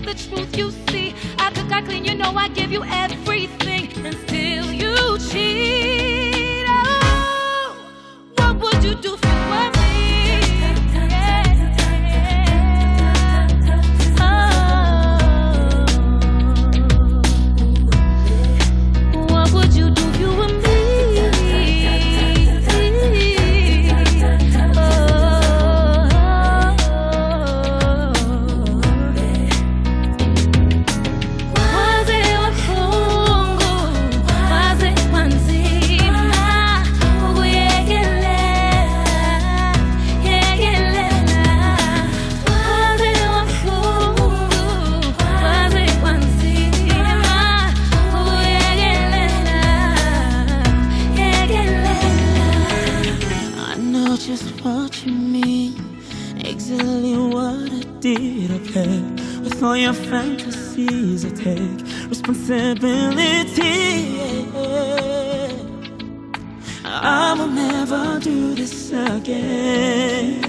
the truth, you see. I cook, I clean, you know I give you everything, and still you cheat. Oh, what would you do if you were me? What would you do if you were me? With all your fantasies, I take responsibility. I will never do this again.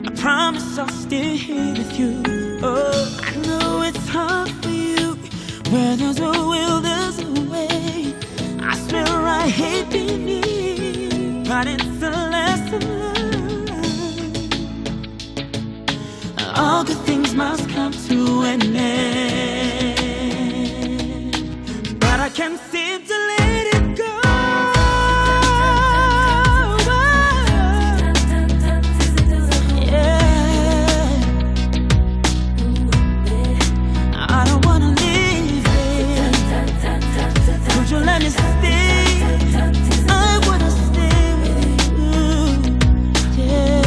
I promise I'll stay here with you. Oh, I know it's hard for you. Where there's a will, there's a way. I swear I hate being me, but it's a lesson learned. All good things must come to an end, but I can't seem to let it go. Yeah, I don't wanna leave it. Could you let me stay? I wanna stay with you. Yeah.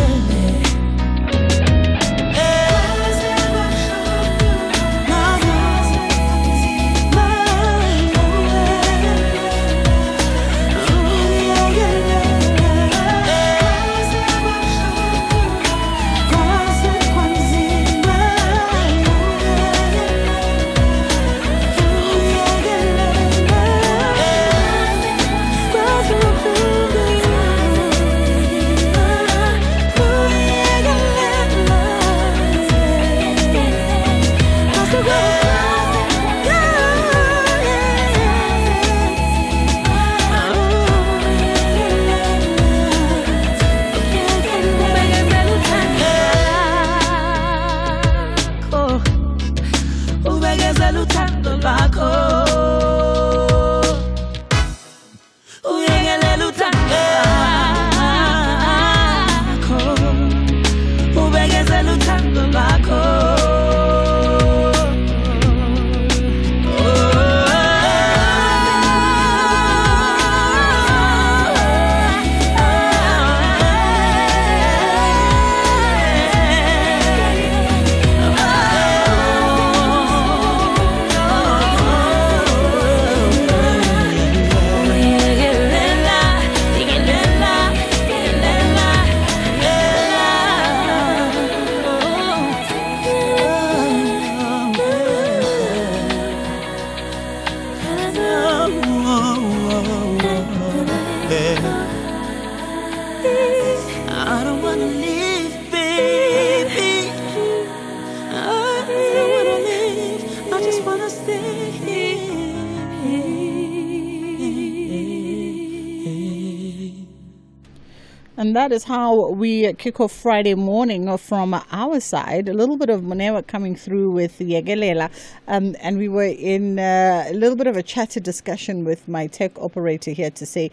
And that is how we kick off Friday morning from our side. A little bit of Monewa coming through with Yegelela. And we were in a little bit of a chatted discussion with my tech operator here to say,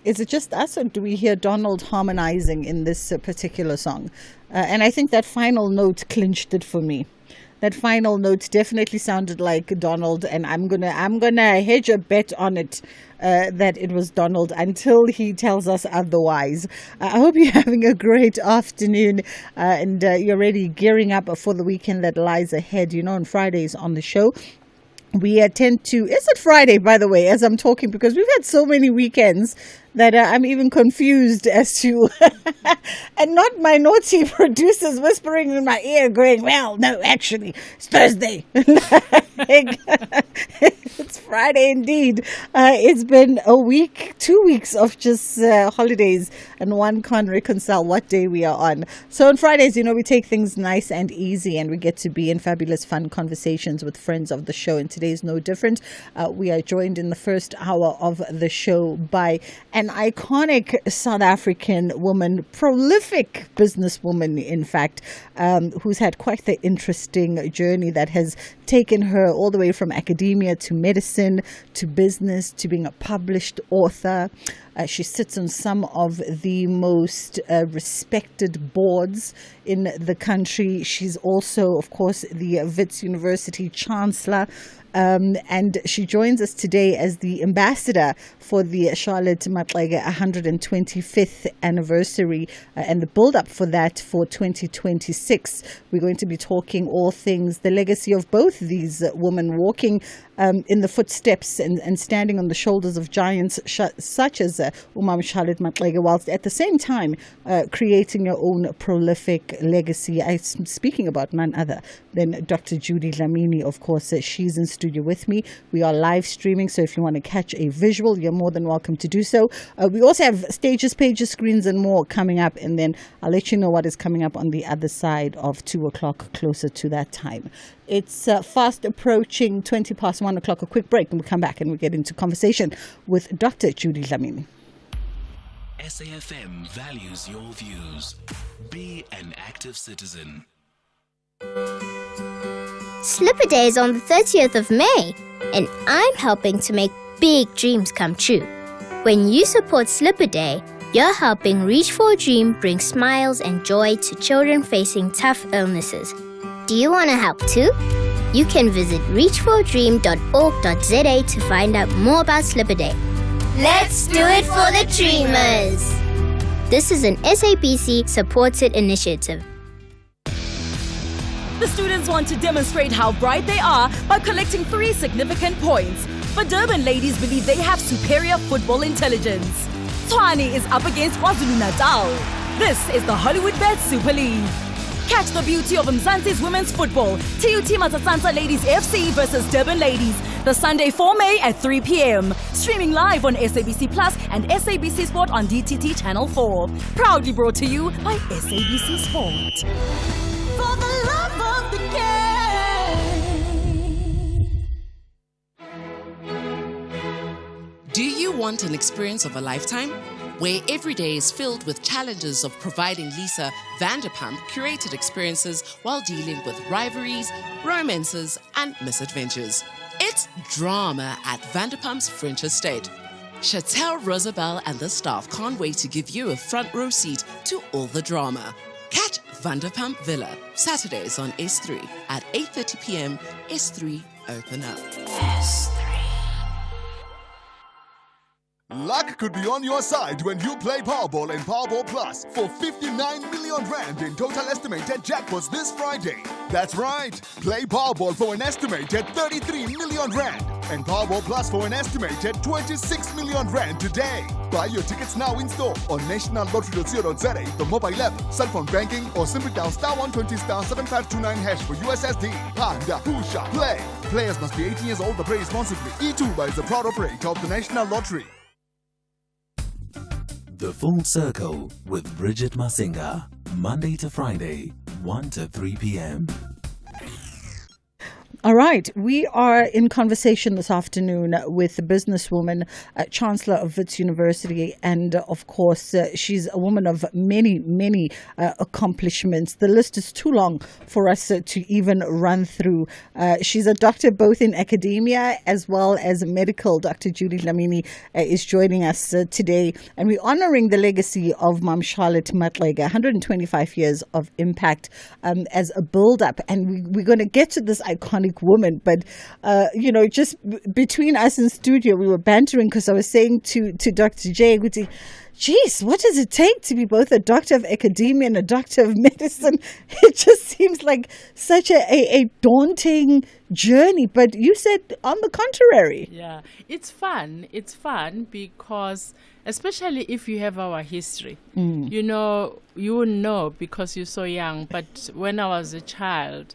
is it just us or do we hear Donald harmonizing in this particular song? And I think that final note clinched it for me. That final note definitely sounded like Donald, and I'm gonna hedge a bet on it that it was Donald until he tells us otherwise. I hope you're having a great afternoon and you're already gearing up for the weekend that lies ahead. You know, on Fridays on the show, we tend to, is it Friday, by the way, as I'm talking, because we've had so many weekends that I'm even confused as to, and not my naughty producers whispering in my ear going, well, no, actually, it's Thursday. It's Friday indeed. It's been a week, 2 weeks of just holidays, and one can't reconcile what day we are on. So on Fridays, we take things nice and easy, and we get to be in fabulous fun conversations with friends of the show, and today's no different. We are joined in the first hour of the show by an iconic South African woman, prolific businesswoman, in fact, who's had quite the interesting journey that has taken her all the way from academia to medicine to business to being a published author. She sits on some of the most respected boards in the country. She's also, of course, the Wits University Chancellor. And she joins us today as the ambassador for the Charlotte Maxeke 125th anniversary and the build-up for that for 2026. We're going to be talking all things the legacy of both these women walking in the footsteps and standing on the shoulders of giants such as Umam Charlotte Maxeke, whilst at the same time creating her own prolific legacy. I'm speaking about none other than Dr. Judy Dlamini, of course. She's in studio with me. We are live streaming, so if you want to catch a visual, you're more than welcome to do so. We also have stages, pages, screens, and more coming up, and then I'll let you know what is coming up on the other side of 2 o'clock, closer to that time. It's fast approaching 20 past 1 o'clock. A quick break, and we come back and we get into conversation with Dr. Judy Dlamini. SAFM values your views. Be an active citizen. Slipper Day is on the 30th of May, and I'm helping to make big dreams come true. When you support Slipper Day, you're helping Reach for a Dream bring smiles and joy to children facing tough illnesses. Do you want to help too? You can visit reachforadream.org.za to find out more about Slipper Day. Let's do it for the Dreamers! This is an SABC-supported initiative. The students want to demonstrate how bright they are by collecting 3 significant points. But Durban ladies believe they have superior football intelligence. Tshwane is up against KwaZulu-Natal. This is the Hollywood Bet Super League. Catch the beauty of Mzansi's women's football. TUT Matatsansa Ladies FC versus Durban Ladies. The Sunday 4 May at 3 p.m. Streaming live on SABC Plus and SABC Sport on DTT Channel 4. Proudly brought to you by SABC Sport. For the love of the game. Do you want an experience of a lifetime? Where every day is filled with challenges of providing Lisa Vanderpump curated experiences while dealing with rivalries, romances, and misadventures. It's drama at Vanderpump's French Estate. Chantel Rosabelle and the staff can't wait to give you a front row seat to all the drama. Catch Vanderpump Villa, Saturdays on S3 at 8:30 p.m. S3 open up. Luck could be on your side when you play Powerball and Powerball Plus for 59 million rand in total estimated jackpots this Friday. That's right. Play Powerball for an estimated 33 million rand and Powerball Plus for an estimated 26 million rand today. Buy your tickets now in store on nationallottery.co.za, the mobile app, cell phone banking, or simply dial *120*7529# for USSD. Panda, Pusha, play. Players must be 18 years old to play responsibly. E2 is the proud operator of the National Lottery. The Full Circle with Bridget Masinga. Monday to Friday, 1 to 3 p.m. All right, we are in conversation this afternoon with the businesswoman, Chancellor of Wits University, and of course, she's a woman of many, many accomplishments. The list is too long for us to even run through. She's a doctor both in academia as well as medical. Dr. Judy Dlamini is joining us today, and we're honoring the legacy of Mam Charlotte Maxeke, 125 years of impact as a build-up, and we're going to get to this iconic big woman, but just between us in studio, we were bantering because I was saying to Dr. Jay, geez, what does it take to be both a doctor of academia and a doctor of medicine? It just seems like such a daunting journey. But you said on the contrary. Yeah, it's fun. It's fun because, especially if you have our history, you will know because you're so young. But when I was a child,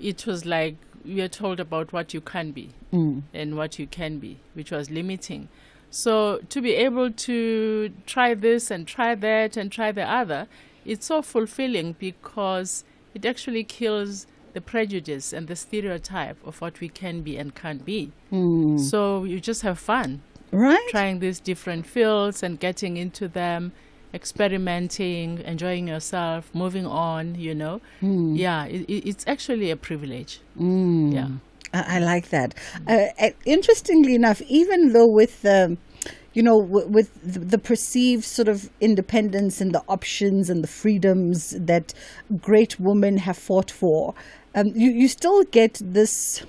it was like you're told about what you can be and what you can be, which was limiting. So to be able to try this and try that and try the other, it's so fulfilling because it actually kills the prejudice and the stereotype of what we can be and can't be. So you just have fun. Right. Trying these different fields and getting into them, experimenting, enjoying yourself, moving on, Yeah, it's actually a privilege. Yeah. I like that. Interestingly enough, even though with the perceived sort of independence and the options and the freedoms that great women have fought for, you still get this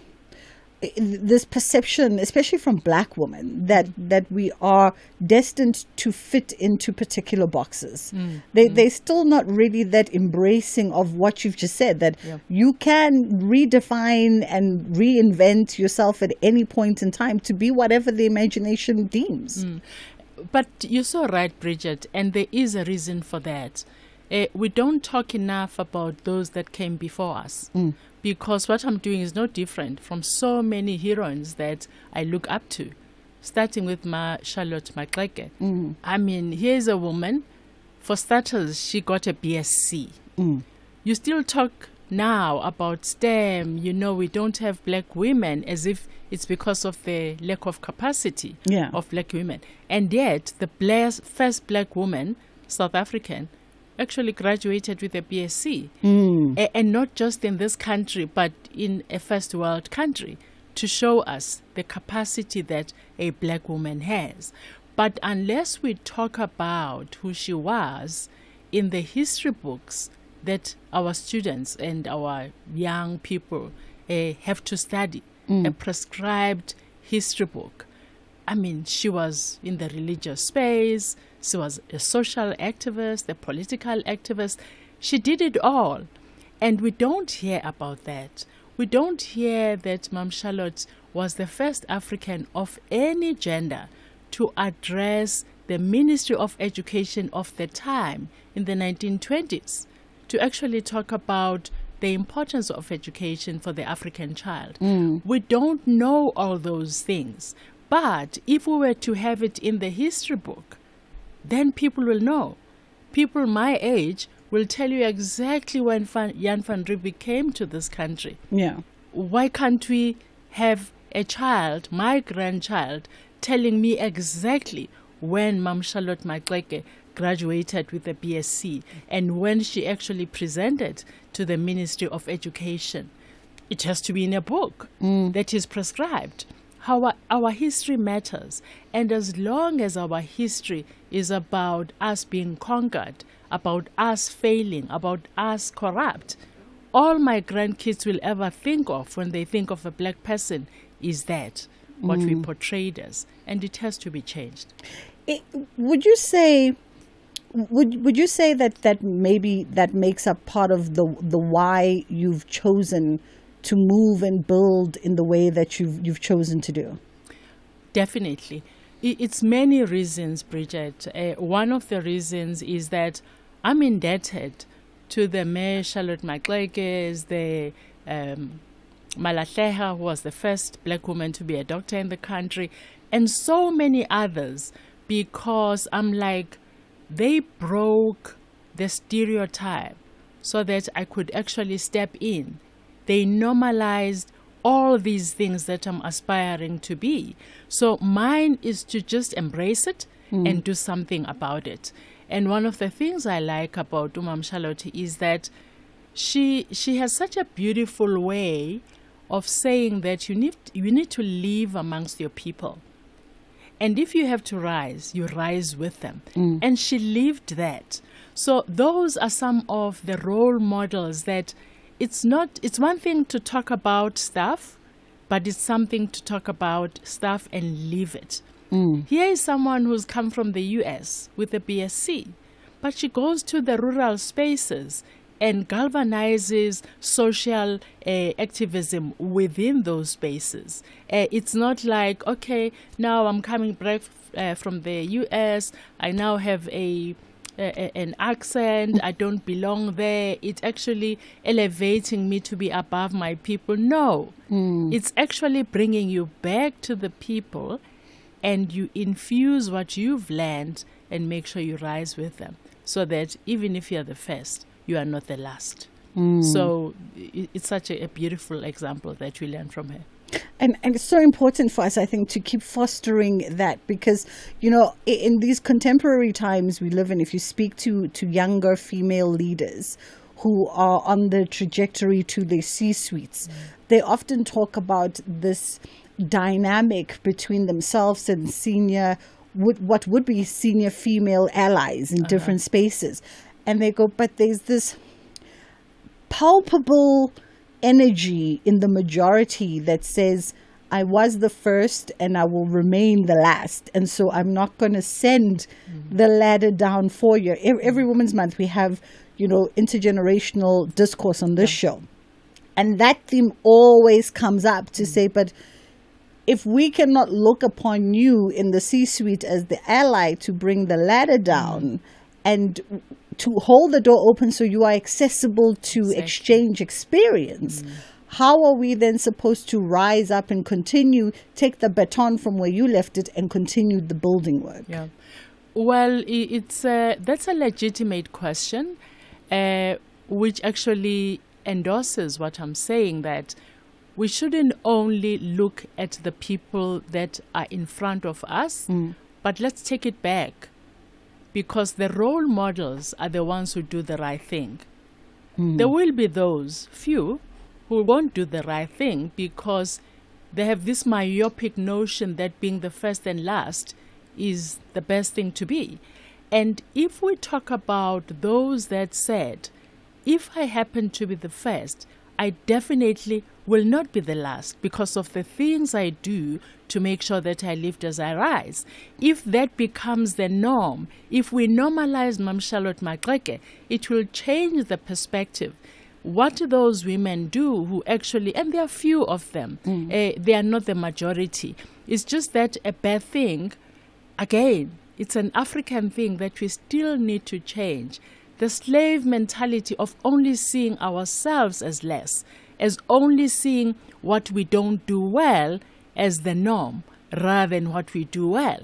perception, especially from black women, that we are destined to fit into particular boxes. They're still not really that embracing of what you've just said, that you can redefine and reinvent yourself at any point in time to be whatever the imagination deems. But you're so right, Bridget, and there is a reason for that. We don't talk enough about those that came before us. Because what I'm doing is no different from so many heroines that I look up to, starting with Charlotte Maxeke. I mean, here's a woman. For starters, she got a BSc. You still talk now about STEM. We don't have black women as if it's because of the lack of capacity of black women. And yet, the first black woman, South African, actually graduated with a BSc, and not just in this country, but in a first world country, to show us the capacity that a black woman has. But unless we talk about who she was in the history books that our students and our young people have to study, a prescribed history book. I mean, she was in the religious space. She was a social activist, a political activist. She did it all. And we don't hear about that. We don't hear that Mam Charlotte was the first African of any gender to address the Ministry of Education of the time in the 1920s, to actually talk about the importance of education for the African child. We don't know all those things. But if we were to have it in the history book, then people will know. People my age will tell you exactly when Jan van Riebeeck came to this country. Yeah. Why can't we have a child, my grandchild, telling me exactly when Mam Charlotte Maxeke graduated with a BSc and when she actually presented to the Ministry of Education? It has to be in a book that is prescribed. Our history matters, and as long as our history is about us being conquered, about us failing, about us corrupt, all my grandkids will ever think of when they think of a black person is that, what we portrayed as, and it has to be changed. Would you say that maybe that makes up part of the why you've chosen to move and build in the way that you've chosen to do? Definitely. It's many reasons, Bridget. One of the reasons is that I'm indebted to the Mayor Charlotte Maxeke, the Malahleha, who was the first black woman to be a doctor in the country, and so many others, because I'm like, they broke the stereotype so that I could actually step in. They normalized all these things that I'm aspiring to be. So mine is to just embrace it and do something about it. And one of the things I like about Umam Charlotte is that she has such a beautiful way of saying that you need to live amongst your people. And if you have to rise, you rise with them. And she lived that. So those are some of the role models that it's one thing to talk about stuff, but it's something to talk about stuff and leave it. Here is someone who's come from the US with a BSc, but she goes to the rural spaces and galvanizes social activism within those spaces. It's not like, okay, now I'm coming back from the US, I now have an accent, I don't belong there. It's actually elevating me to be above my people. No, it's actually bringing you back to the people, and you infuse what you've learned and make sure you rise with them, so that even if you're the first, you are not the last. So it's such a beautiful example that we learn from her. And it's so important for us, I think, to keep fostering that, because, you know, in these contemporary times we live in, if you speak to younger female leaders who are on the trajectory to their C-suites, they often talk about this dynamic between themselves and what would be senior female allies in different spaces. And they go, but there's this palpable energy in the majority that says, I was the first and I will remain the last, and so I'm not going to send the ladder down for you. Every Women's Month we have, you know, intergenerational discourse on this show, and that theme always comes up to say, but if we cannot look upon you in the C-suite as the ally to bring the ladder down and to hold the door open so you are accessible to exchange experience, how are we then supposed to rise up and continue, take the baton from where you left it and continue the building work? Yeah. Well, that's a legitimate question, which actually endorses what I'm saying, that we shouldn't only look at the people that are in front of us, but let's take it back, because the role models are the ones who do the right thing. There will be those few who won't do the right thing because they have this myopic notion that being the first and last is the best thing to be. And if we talk about those that said, if I happen to be the first, I definitely will not be the last because of the things I do to make sure that I lift as I rise. If that becomes the norm, if we normalize Mam Charlotte Maxeke, it will change the perspective. What do those women do who actually, and there are few of them, they are not the majority. It's just that a bad thing, again, it's an African thing that we still need to change. The slave mentality of only seeing ourselves as less, as only seeing what we don't do well as the norm, rather than what we do well.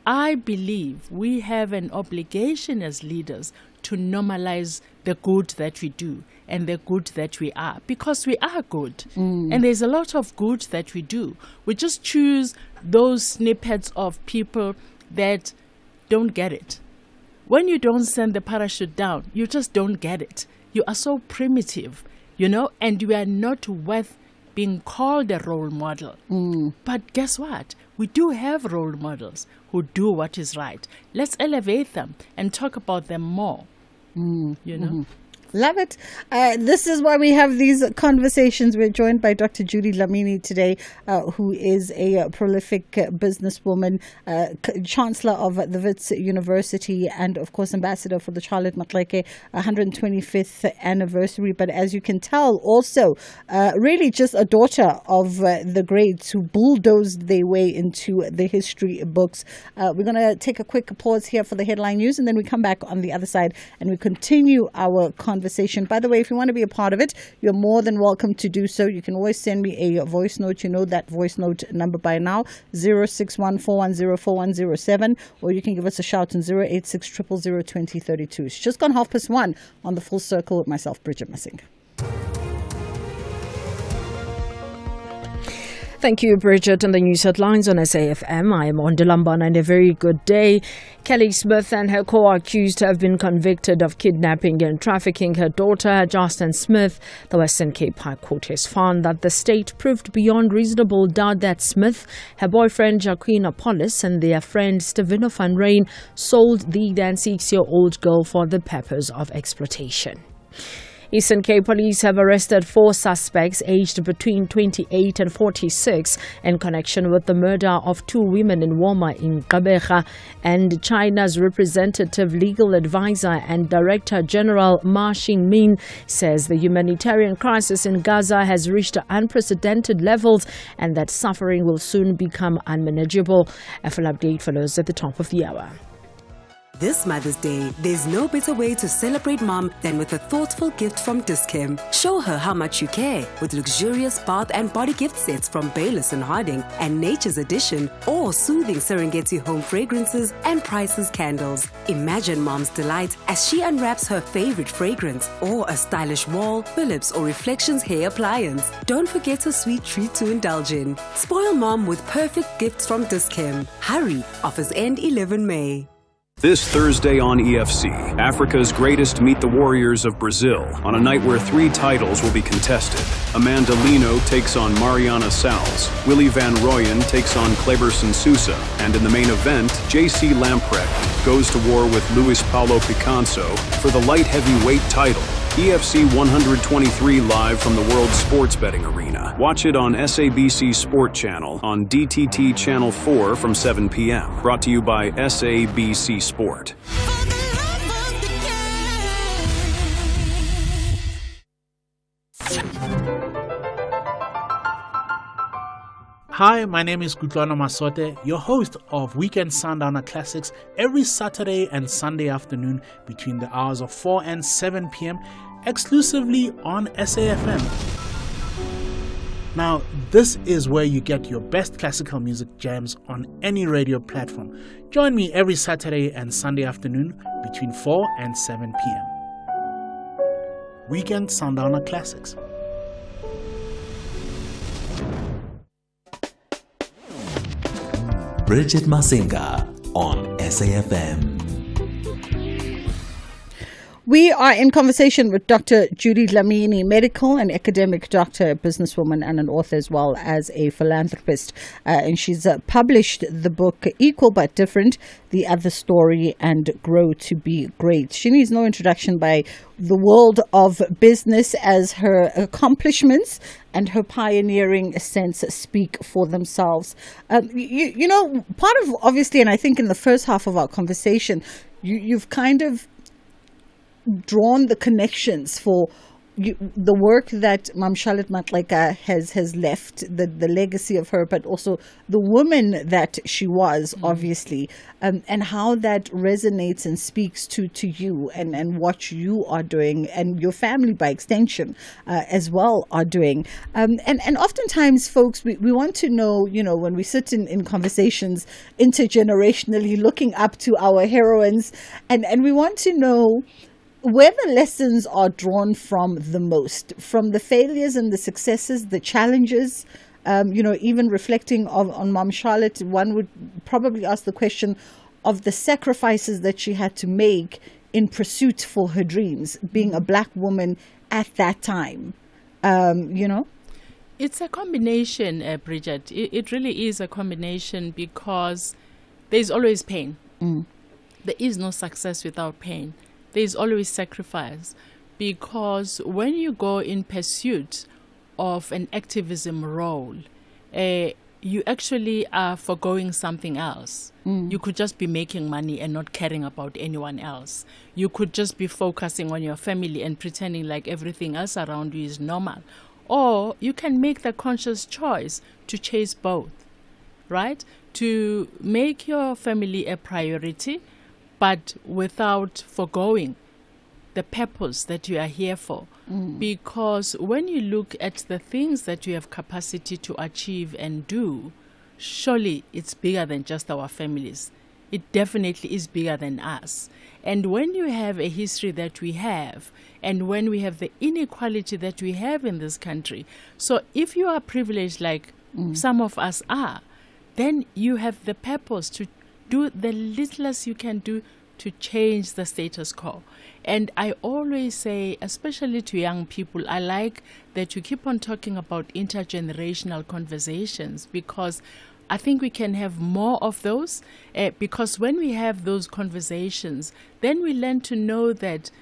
I believe we have an obligation as leaders to normalize the good that we do and the good that we are, because we are good. And there's a lot of good that we do. We just choose those snippets of people that don't get it. When you don't send the parachute down, you just don't get it. You are so primitive, you know, and you are not worth being called a role model. But guess what? We do have role models who do what is right. Let's elevate them and talk about them more, you know. Love it. This is why we have these conversations. We're joined by Dr. Judy Dlamini today, who is a prolific businesswoman, Chancellor of the Wits University, and of course Ambassador for the Charlotte Maxeke 125th anniversary. But as you can tell, also really just a daughter of the greats who bulldozed their way into the history books. We're going to take a quick pause here for the headline news, and then we come back on the other side and we continue our conversation. By the way, if you want to be a part of it, you're more than welcome to do so. You can always send me a voice note. You know that voice note number by now, 061-410-4107, or you can give us a shout on 086-000-2032. It's just gone 1:30 on The Full Circle with myself, Bridget Masinga. Thank you, Bridget. And the news headlines on SAFM. I am Ondelamban, and a very good day. Kelly Smith and her co-accused have been convicted of kidnapping and trafficking her daughter, Justin Smith. The Western Cape High Court has found that the state proved beyond reasonable doubt that Smith, her boyfriend Jacqueline Apollos, and their friend Stevino van Rijn sold the then 6-year-old girl for the purpose of exploitation. Eastern Cape police have arrested 4 suspects aged between 28 and 46 in connection with the murder of 2 women in Woma in Gqeberha. And China's representative legal advisor and Director General Ma Xingmin says the humanitarian crisis in Gaza has reached unprecedented levels and that suffering will soon become unmanageable. A full update follows at the top of the hour. This Mother's Day, there's no better way to celebrate mom than with a thoughtful gift from Dis-Chem. Show her how much you care with luxurious bath and body gift sets from Bayless and Harding and Nature's Edition, or soothing Serengeti home fragrances and Price's candles. Imagine mom's delight as she unwraps her favorite fragrance or a stylish wall, Philips or Reflections hair appliance. Don't forget a sweet treat to indulge in. Spoil mom with perfect gifts from Dis-Chem. Hurry, offers end 11 May. This Thursday on EFC, Africa's greatest meet the warriors of Brazil on a night where 3 titles will be contested. Amanda Lino takes on Mariana Salles, Willie Van Rooyen takes on Kleberson Sousa, and in the main event, JC Lamprecht goes to war with Luis Paulo Picanso for the light heavyweight title. EFC 123 live from the World Sports Betting Arena. Watch it on SABC Sport Channel on DTT Channel 4 from 7 p.m. Brought to you by SABC Sport. Hi, my name is Kutlwana Masote, your host of Weekend Sundowner Classics every Saturday and Sunday afternoon between the hours of 4 and 7 p.m. exclusively on SAFM. Now, this is where you get your best classical music jams on any radio platform. Join me every Saturday and Sunday afternoon between 4 and 7 p.m. Weekend Sundowner Classics. Bridget Masinga on SAFM. We are in conversation with Dr. Judy Dlamini, medical and academic doctor, a businesswoman and an author as well as a philanthropist. And she's published the book Equal But Different, The Other Story and Grow to Be Great. She needs no introduction by the world of business as her accomplishments and her pioneering sense speak for themselves. You know, part of, obviously, and I think in the first half of our conversation, you've kind of drawn the connections for the work that Mam Charlotte Matleka has left, the legacy of her, but also the woman that she was, obviously, and how that resonates and speaks to you and what you are doing and your family by extension as well are doing. And oftentimes, folks, we want to know, you know, when we sit in conversations intergenerationally looking up to our heroines, and we want to know where the lessons are drawn from the most, from the failures and the successes, the challenges, you know, even reflecting on Mom Charlotte, one would probably ask the question of the sacrifices that she had to make in pursuit for her dreams, being a black woman at that time, you know? It's a combination, Bridget. It really is a combination because there's always pain. There is no success without pain. There's always sacrifice, because when you go in pursuit of an activism role, you actually are foregoing something else. You could just be making money and not caring about anyone else. You could just be focusing on your family and pretending like everything else around you is normal. Or you can make the conscious choice to chase both, right? To make your family a priority, but without foregoing the purpose that you are here for. Because when you look at the things that you have capacity to achieve and do, surely it's bigger than just our families. It definitely is bigger than us. And when you have a history that we have, and when we have the inequality that we have in this country, so if you are privileged like some of us are, then you have the purpose to do the littlest you can do to change the status quo. And I always say, especially to young people, I like that you keep on talking about intergenerational conversations, because I think we can have more of those, because when we have those conversations, then we learn to know that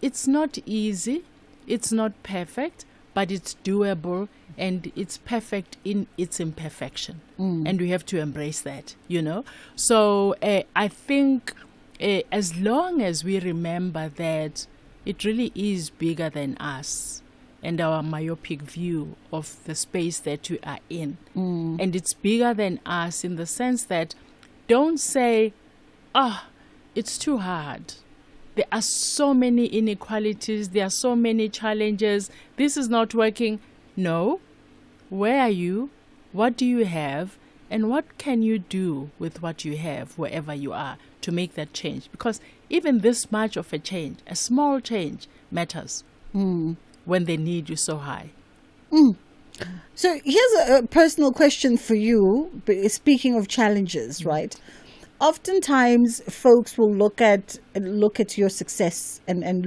it's not easy it's not perfect, but it's doable, and it's perfect in its imperfection. And we have to embrace that, So I think as long as we remember that it really is bigger than us and our myopic view of the space that we are in. And it's bigger than us in the sense that don't say, it's too hard. There are so many inequalities. There are so many challenges. This is not working. No. Where are you? What do you have? And what can you do with what you have wherever you are to make that change? Because even this much of a change, a small change, matters when they need you so high. So here's a personal question for you. Speaking of challenges, right? Oftentimes, folks will look at your success and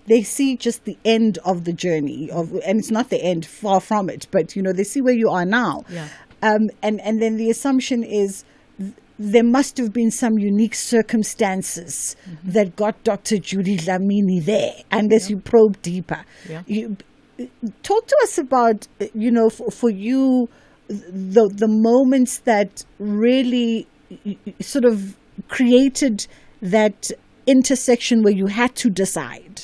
they see just the end of the journey and it's not the end, far from it. But they see where you are now, and then the assumption is there must have been some unique circumstances that got Dr. Judy Dlamini there. And as you probe deeper, you talk to us about for you the moments that really sort of created that intersection where you had to decide.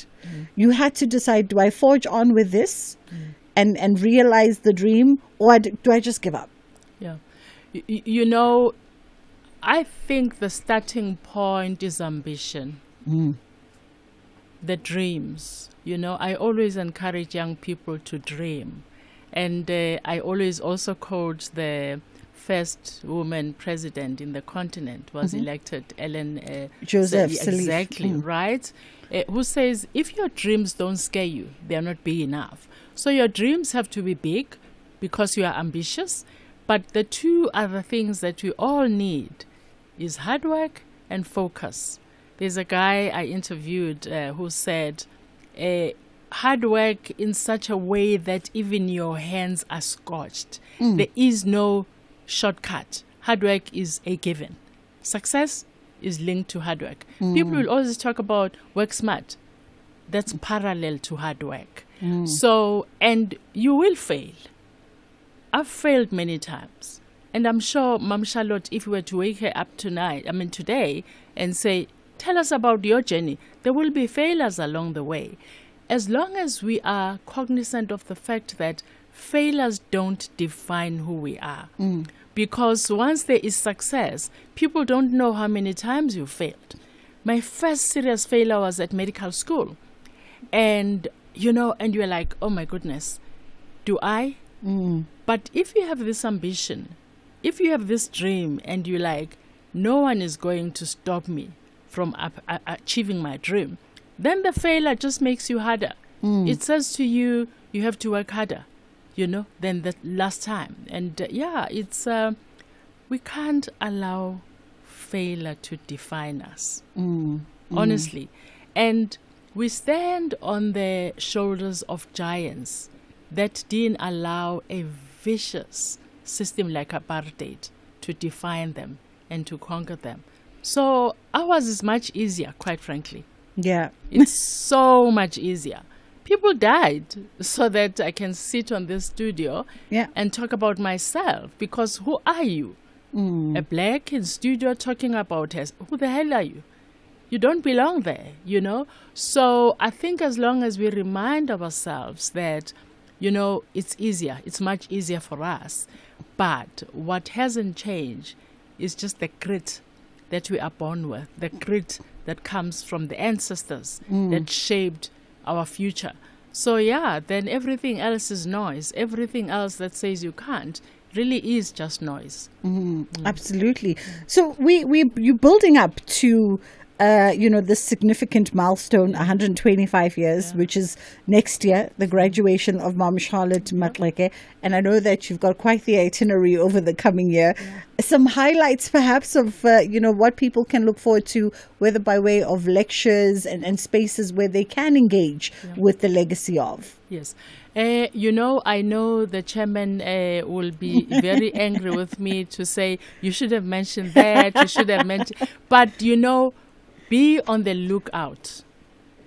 You had to decide, do I forge on with this and realize the dream, or do I just give up? Yeah. I think the starting point is ambition. The dreams. I always encourage young people to dream. And I always also quote the first woman president in the continent was elected, Ellen Joseph Sirleaf. Exactly, right? Who says, if your dreams don't scare you, they're not big enough. So your dreams have to be big because you are ambitious. But the two other things that we all need is hard work and focus. There's a guy I interviewed who said, hard work in such a way that even your hands are scorched. There is no shortcut. Hard work is a given. Success is linked to hard work. People will always talk about work smart. That's parallel to hard work. So, and you will fail. I've failed many times. And I'm sure Mam Charlotte, if we were to wake her up today, and say, tell us about your journey, there will be failures along the way. As long as we are cognizant of the fact that failures don't define who we are. Because once there is success, people don't know how many times you failed. My first serious failure was at medical school. And, and you're like, oh my goodness, do I? But if you have this ambition, if you have this dream and you're like, no one is going to stop me from achieving my dream, then the failure just makes you harder. It says to you, you have to work harder, than the last time. And it's we can't allow failure to define us, honestly. And we stand on the shoulders of giants that didn't allow a vicious system like apartheid to define them and to conquer them. So ours is much easier, quite frankly. Yeah. It's so much easier. People died so that I can sit on this studio and talk about myself, because who are you? A black in studio talking about us. Who the hell are you? You don't belong there, So I think as long as we remind ourselves that, it's easier, it's much easier for us. But what hasn't changed is just the grit that we are born with, the grit that comes from the ancestors that shaped our future. So then everything else is noise. Everything else that says you can't really is just noise. Absolutely. So you're building up to this significant milestone, 125 years, which is next year, the graduation of Mam Charlotte Matleke. And I know that you've got quite the itinerary over the coming year. Some highlights, perhaps, of, what people can look forward to, whether by way of lectures and spaces where they can engage with the legacy of. Yes. I know the chairman will be very angry with me to say, you should have mentioned that, you should have mentioned. But, be on the lookout.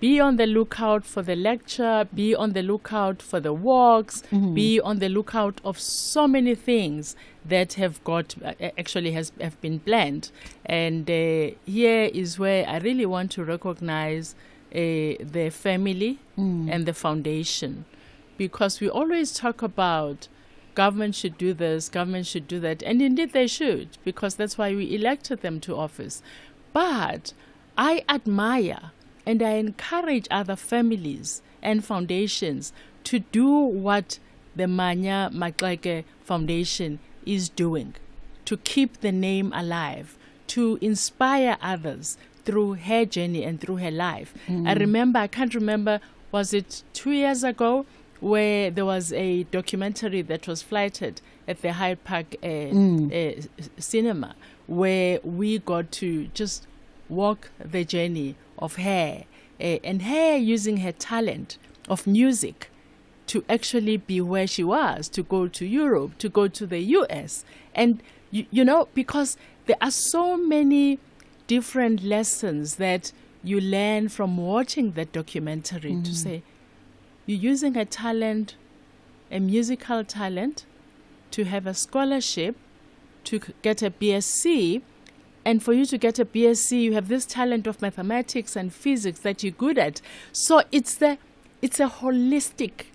be on the lookout for the lecture, be on the lookout for the walks, be on the lookout of so many things that have been planned. And here is where I really want to recognize the family and the foundation, because we always talk about government should do this, government should do that, and indeed they should, because that's why we elected them to office. But I admire and I encourage other families and foundations to do what the Manya Matleke Foundation is doing, to keep the name alive, to inspire others through her journey and through her life. I can't remember, was it 2 years ago, where there was a documentary that was flighted at the Hyde Park cinema, where we got to just walk the journey of her, and her using her talent of music to actually be where she was, to go to Europe, to go to the US. And, because there are so many different lessons that you learn from watching that documentary, to say, you're using a talent, a musical talent, to have a scholarship, to get a BSc. And for you to get a BSc, you have this talent of mathematics and physics that you're good at. So it's a holistic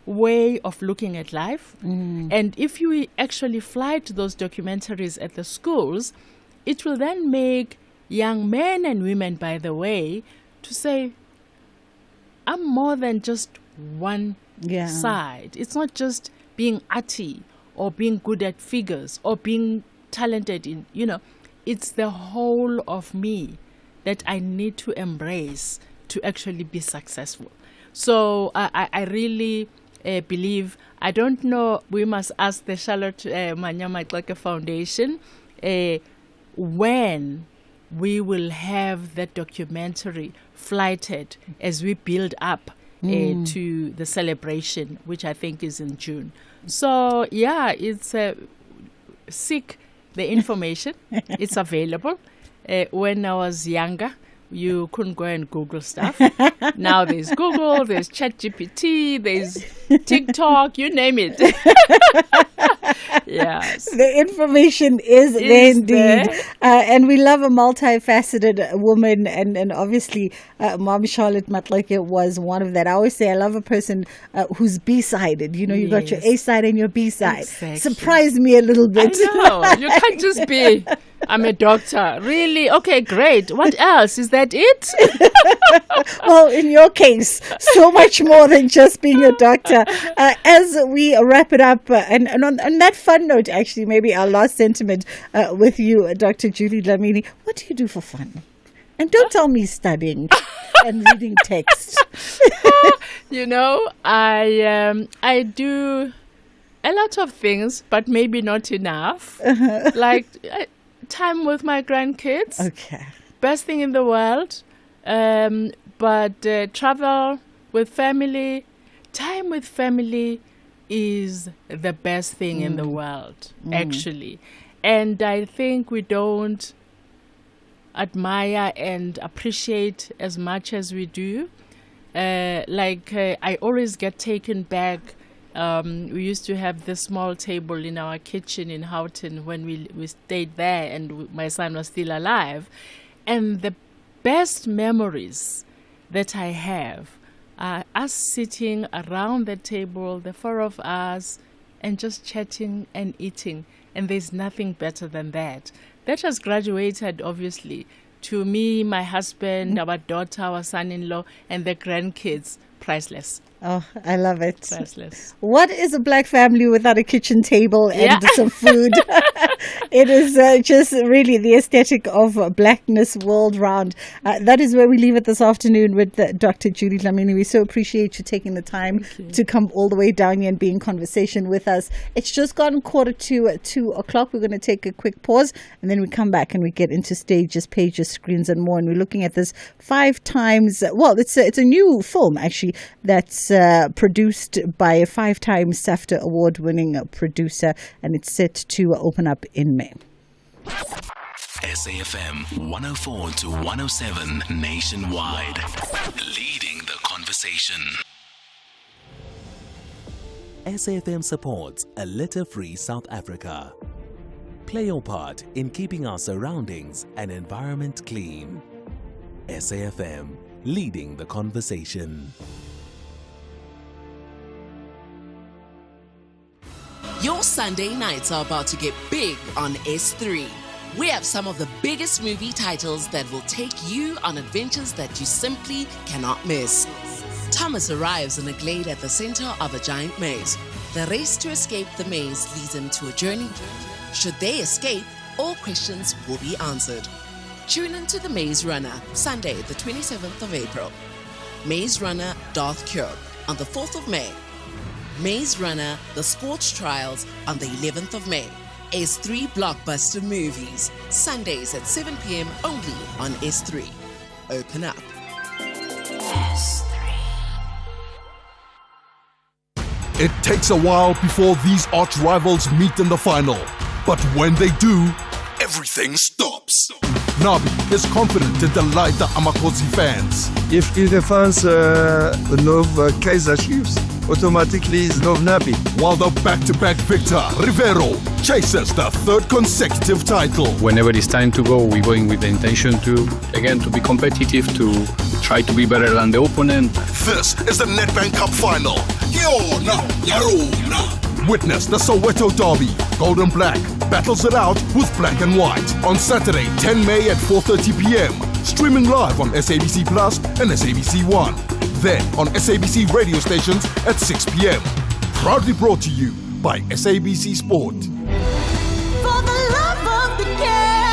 way of looking at life. And if you actually fly to those documentaries at the schools, it will then make young men and women, by the way, to say, I'm more than just one side. It's not just being arty or being good at figures or being talented in, it's the whole of me that I need to embrace to actually be successful. So I really believe, I don't know, we must ask the Charlotte Manya Matleke Foundation when we will have that documentary flighted as we build up to the celebration, which I think is in June. So, it's seek the information. It's available. When I was younger, you couldn't go and Google stuff. Now there's Google, there's ChatGPT, there's TikTok, you name it. Yes. The information is there indeed. And we love a multifaceted woman. And obviously, Mom Charlotte Matleke was one of that. I always say I love a person who's B-sided. You got your A side and your B side. Exactly. Surprise me a little bit. I know. You can't just be, I'm a doctor. Really? Okay, great. What else? Is that it? Well, in your case, so much more than just being a doctor. As we wrap it up, and on that fun note, actually, maybe our last sentiment with you, Dr. Judy Dlamini, what do you do for fun? And don't tell me studying and reading text. I do a lot of things, but maybe not enough. Like time with my grandkids. Okay. Best thing in the world. But travel with family, time with family is the best thing in the world, actually. And I think we don't admire and appreciate as much as we do. I always get taken back. We used to have this small table in our kitchen in Houghton when we stayed there and my son was still alive. And the best memories that I have are us sitting around the table, the four of us, and just chatting and eating. And there's nothing better than that. That has graduated, obviously, to me, my husband, our daughter, our son-in-law, and the grandkids. Priceless. Oh, I love it. Priceless. What is a black family without a kitchen table and some food? It is just really the aesthetic of blackness world round. That is where we leave it this afternoon with Dr. Judy Dlamini. We so appreciate you taking the time to come all the way down here and be in conversation with us. It's just gone 2:45. We're going to take a quick pause and then we come back and we get into stages, pages, screens and more. And we're looking at this 5 times. Well, it's a new film actually that's produced by a 5-time SAFTA award-winning producer, and it's set to open up in May. SAFM 104 to 107 nationwide. Leading the conversation. SAFM supports a litter-free South Africa. Play your part in keeping our surroundings and environment clean. SAFM, leading the conversation. Your Sunday nights are about to get big on S3. We have some of the biggest movie titles that will take you on adventures that you simply cannot miss. Thomas arrives in a glade at the center of a giant maze. The race to escape the maze leads him to a journey. Should they escape, all questions will be answered. Tune into The Maze Runner, Sunday, the 27th of April. Maze Runner Darth Cure on the 4th of May. Maze Runner The Scorch Trials on the 11th of May. S3 Blockbuster Movies, Sundays at 7 p.m. only on S3. Open up. It takes a while before these arch rivals meet in the final. But when they do, everything stops. Nabi is confident to delight the Amakosi fans. If the fans love Kaiser Chiefs, automatically love Nabi. While the back-to-back victor, Rivero, chases the third consecutive title. Whenever it's time to go, we're going with the intention to be competitive, to try to be better than the opponent. This is the Nedbank Cup final. Witness the Soweto Derby. Gold and Black battles it out with Black and White on Saturday, 10 May at 4:30 p.m. Streaming live on SABC Plus and SABC One. Then on SABC radio stations at 6 p.m. Proudly brought to you by SABC Sport. For the love of the game.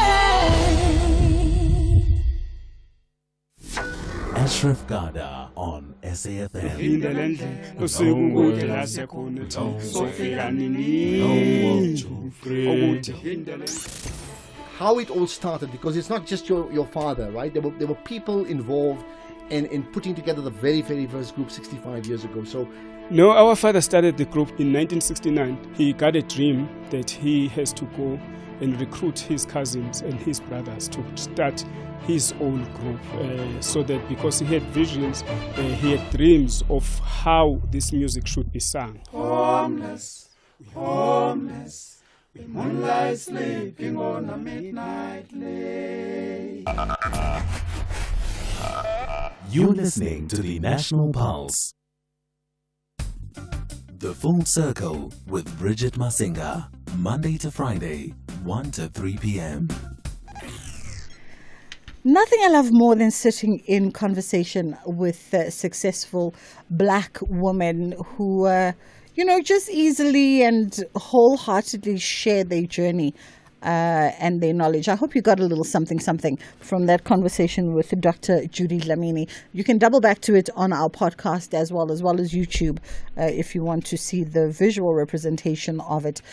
Ashraf Garda on SAFM. How it all started, because it's not just your father, right? There were people involved in putting together the very, very first group 65 years ago. So, no, our father started the group in 1969. He got a dream that he has to go and recruit his cousins and his brothers to start his own group, so that because he had visions, he had dreams of how this music should be sung. Homeless, homeless, with moonlight sleeping on a midnight lake. You're listening to the National Pulse. The Full Circle with Bridget Masinga, Monday to Friday, 1 to 3 p.m. Nothing I love more than sitting in conversation with successful black women who, just easily and wholeheartedly share their journey and their knowledge. I hope you got a little something from that conversation with Dr. Judy Dlamini. You can double back to it on our podcast as well as YouTube if you want to see the visual representation of it.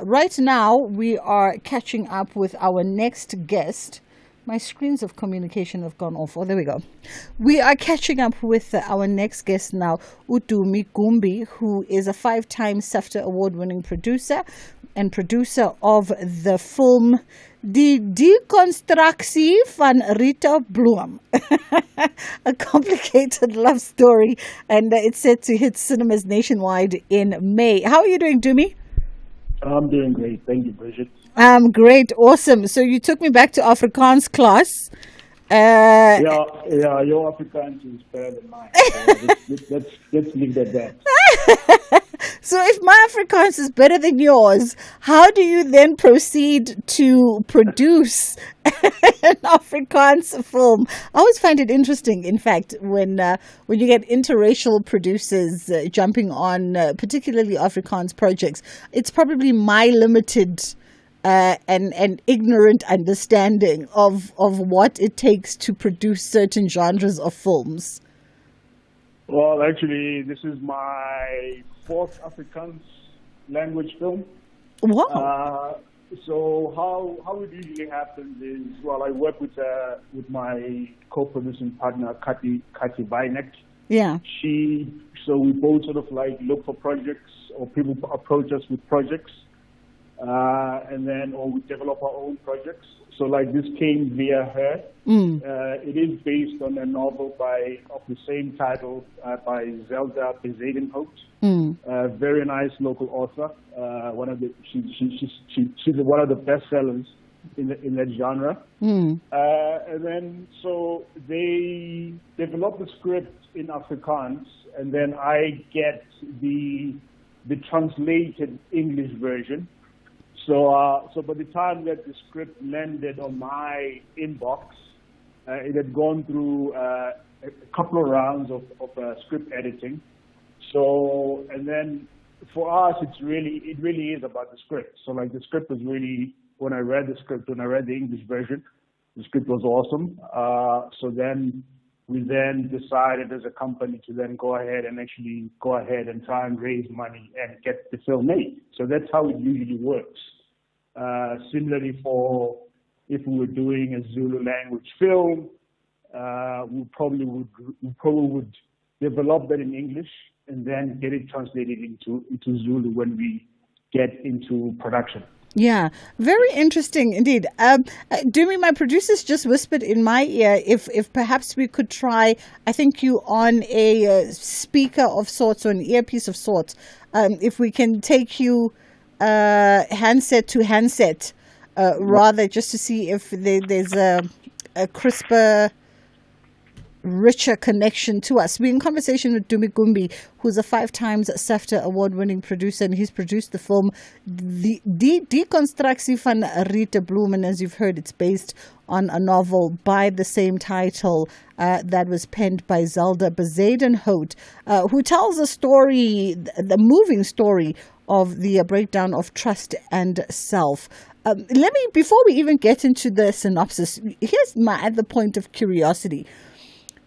Right now, we are catching up with our next guest. My screens of communication have gone off. Oh, there we go. We are catching up with our next guest now, Udumi Gumbi, who is a 5-time SAFTA award-winning producer and producer of the film Die Deconstructie van Rita Bloem. A complicated love story, and it's set to hit cinemas nationwide in May. How are you doing, Dumi? I'm doing great. Thank you, Bridget. Great, awesome. So you took me back to Afrikaans class. Yeah, your Afrikaans is better than mine. Let's leave that there. So if my Afrikaans is better than yours, how do you then proceed to produce an Afrikaans film? I always find it interesting, in fact, when you get interracial producers jumping on particularly Afrikaans projects. It's probably my limited and ignorant understanding of what it takes to produce certain genres of films. Well, actually, this is my 4th Afrikaans language film. Wow. So how it usually happens is, well, I work with my co-producing partner, Kati Weineck. Yeah. So we both sort of like look for projects, or people approach us with projects. or we develop our own projects. So like this came via her. It is based on a novel of the same title by Zelda Bezuidenhout, very nice local author. She's one of the bestsellers in that genre. And then so they develop the script in Afrikaans, and then I get the translated English version. So by the time that the script landed on my inbox, it had gone through a couple of rounds of script editing. So, and then for us, it really is about the script. So like the script was really, when I read the English version, the script was awesome. So then we then decided as a company to then go ahead and try and raise money and get the film made. So that's how it usually works. Similarly, for if we were doing a Zulu language film, we probably would develop that in English and then get it translated into Zulu when we get into production. Yeah, very interesting indeed. Dumi, my producers just whispered in my ear if perhaps we could try, I think you on a speaker of sorts or an earpiece of sorts, if we can take you handset to handset, rather just to see if there's a crisper, richer connection to us. We're in conversation with Dumi Gumbi, who's a 5 times SAFTA award-winning producer, and he's produced the film Die Deconstructie van Rita Bloem, and as you've heard, it's based on a novel by the same title that was penned by Zelda Bezuidenhout, who tells a story, the moving story of the breakdown of trust and self. Before we even get into the synopsis, here's my other point of curiosity.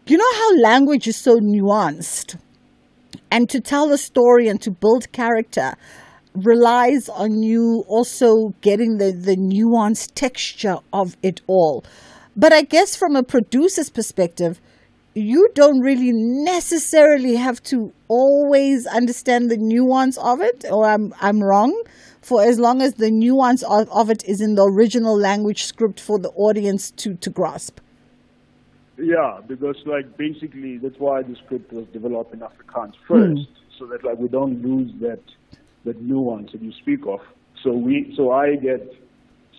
You know how language is so nuanced, and to tell a story and to build character relies on you also getting the nuanced texture of it all. But I guess from a producer's perspective, you don't really necessarily have to always understand the nuance of it, or I'm wrong, for as long as the nuance of it is in the original language script for the audience to grasp. Yeah, because like basically that's why the script was developed in Afrikaans first, so that like we don't lose that nuance that you speak of. So we get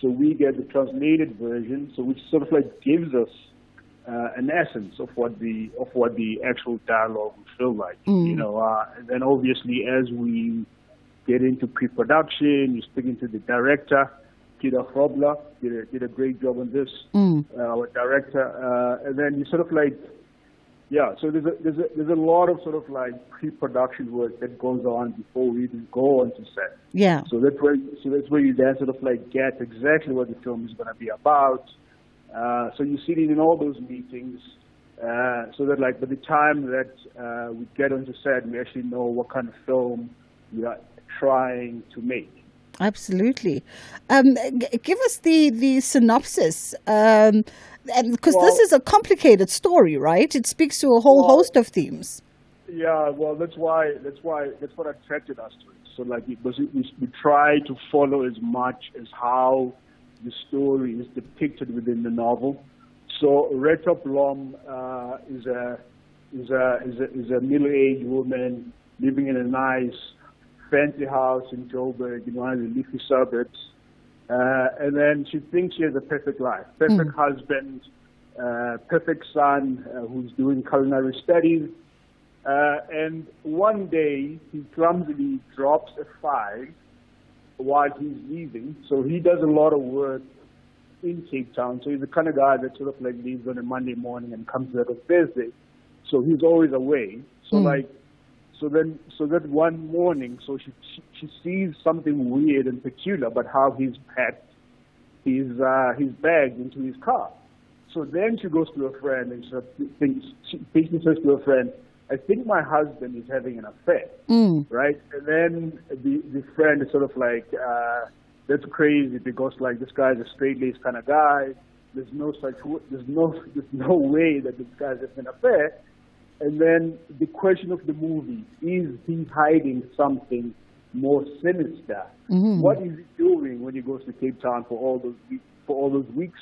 the translated version, so which sort of like gives us an essence of what the actual dialogue would feel like, you know. And then obviously as we get into pre-production, you're speaking to the director. Peter Grobler did a great job on this, our director, and then you sort of like, yeah. So there's a lot of sort of like pre-production work that goes on before we even go onto set. Yeah. So that's where you then sort of like get exactly what the film is going to be about. So you sit in all those meetings, so that like by the time that we get onto set, we actually know what kind of film we are trying to make. Absolutely. Give us the synopsis, and because this is a complicated story, right? It speaks to a whole host of themes. Yeah, well, that's what attracted us to it. So like, because we try to follow as much as how the story is depicted within the novel. So Rita Bloem is a middle-aged woman living in a nice fancy house in Joburg, in one of the leafy suburbs, and then she thinks she has a perfect life, perfect husband, perfect son who's doing culinary studies, and one day he clumsily drops a file while he's leaving. So he does a lot of work in Cape Town, so he's the kind of guy that sort of like leaves on a Monday morning and comes back on Thursday, so he's always away. So like, So that one morning, so she sees something weird and peculiar about how he's packed his bags into his car. So then she goes to her friend and she basically says to her friend, "I think my husband is having an affair," right? And then the friend is sort of like, "That's crazy because like this guy's a straight-laced kind of guy. There's no way that this guy's having an affair." And then the question of the movie, is he hiding something more sinister. What is he doing when he goes to Cape Town for all those weeks?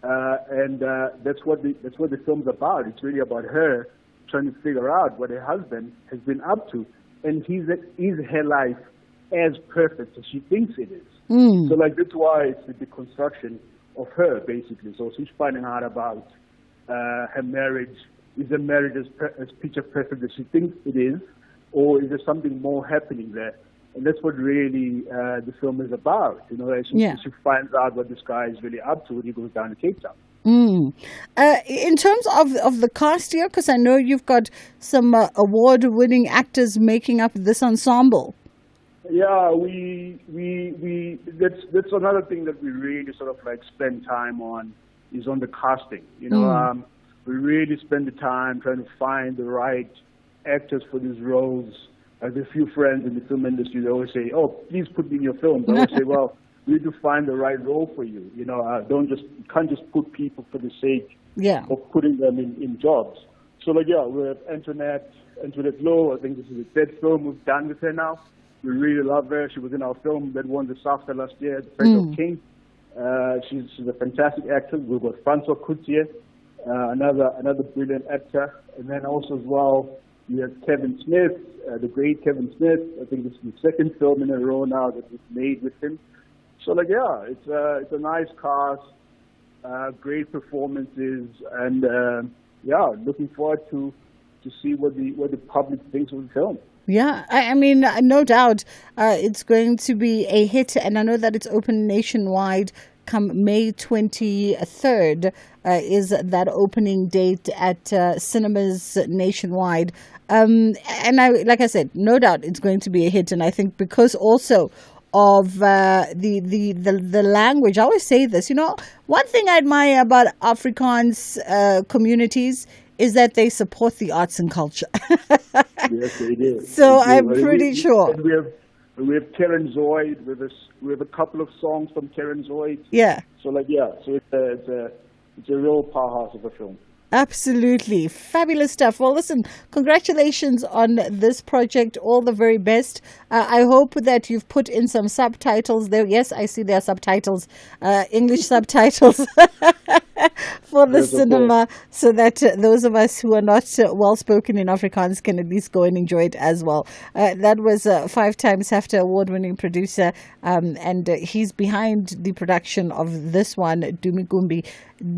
And that's what the film's about. It's really about her trying to figure out what her husband has been up to, and is her life as perfect as she thinks it is? So like that's why it's the deconstruction of her basically. So she's finding out about her marriage. Is the marriage as picture perfect as she thinks it is, or is there something more happening there? And that's what really the film is about. You know, she finds out what this guy is really up to when he goes down to Cape Town. In terms of the cast here, because I know you've got some award-winning actors making up this ensemble. Yeah, that's another thing that we really sort of like spend time on is on the casting. You know, we really spend the time trying to find the right actors for these roles. I have a few friends in the film industry, they always say, "Oh, please put me in your films." I always say, "Well, we need to find the right role for you. You know, you can't just put people for the sake of putting them in jobs." So like, we have Antoinette Lowe. I think this is the third film we've done with her now. We really love her. She was in our film that won the SAFTA last year, The Friend of King. She's a fantastic actress. We've got Francois Coutier, another brilliant actor. And then also as well, we have Kevin Smith, the great Kevin Smith. I think this is the second film in a row now that we've made with him. So like, it's a nice cast, great performances, and looking forward to see what the public thinks of the film. Yeah, I mean, no doubt it's going to be a hit, and I know that it's open nationwide come May 23rd is that opening date at cinemas nationwide. And like I said, no doubt it's going to be a hit, and I think because also of the language, I always say this, you know, one thing I admire about Afrikaans communities is that they support the arts and culture. Yes, they do. So I'm pretty sure. And we have Karen Zoid with us. We have a couple of songs from Karen Zoid. Yeah. So like, so it's a real powerhouse of a film. Absolutely. Fabulous stuff. Well, listen, congratulations on this project. All the very best. I hope that you've put in some subtitles there. Yes, I see there are subtitles, English subtitles for the cinema, so that those of us who are not well-spoken in Afrikaans can at least go and enjoy it as well. That was 5 times SAFTA award-winning producer, and he's behind the production of this one, Dumi Gumbi.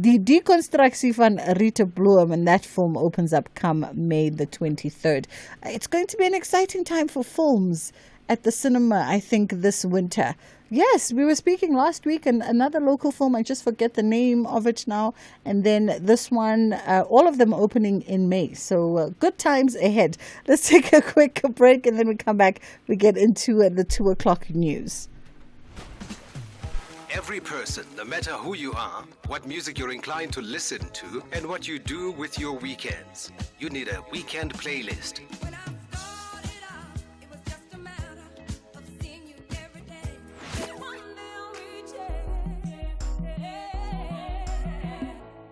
Die deconstructie van Rita Bloem, and that film opens up come May the 23rd. It's going to be an exciting time for films at the cinema, I think, this winter. Yes, we were speaking last week, and another local film, I just forget the name of it now, and then this one, all of them opening in May. So good times ahead. Let's take a quick break, and then we come back. We get into the 2 o'clock news. Every person, no matter who you are, what music you're inclined to listen to, and what you do with your weekends. You need a weekend playlist.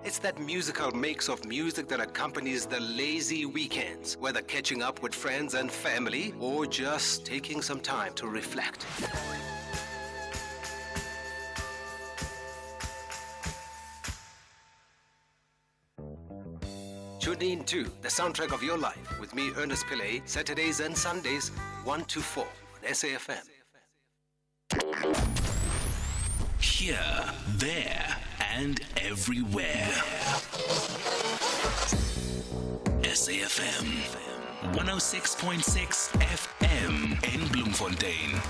It's that musical mix of music that accompanies the lazy weekends, whether catching up with friends and family or just taking some time to reflect. Tune in to The Soundtrack of Your Life with me, Ernest Pillay, Saturdays and Sundays, 1 to 4 on SAFM. Here, there, and everywhere. SAFM 106.6 FM in Bloemfontein.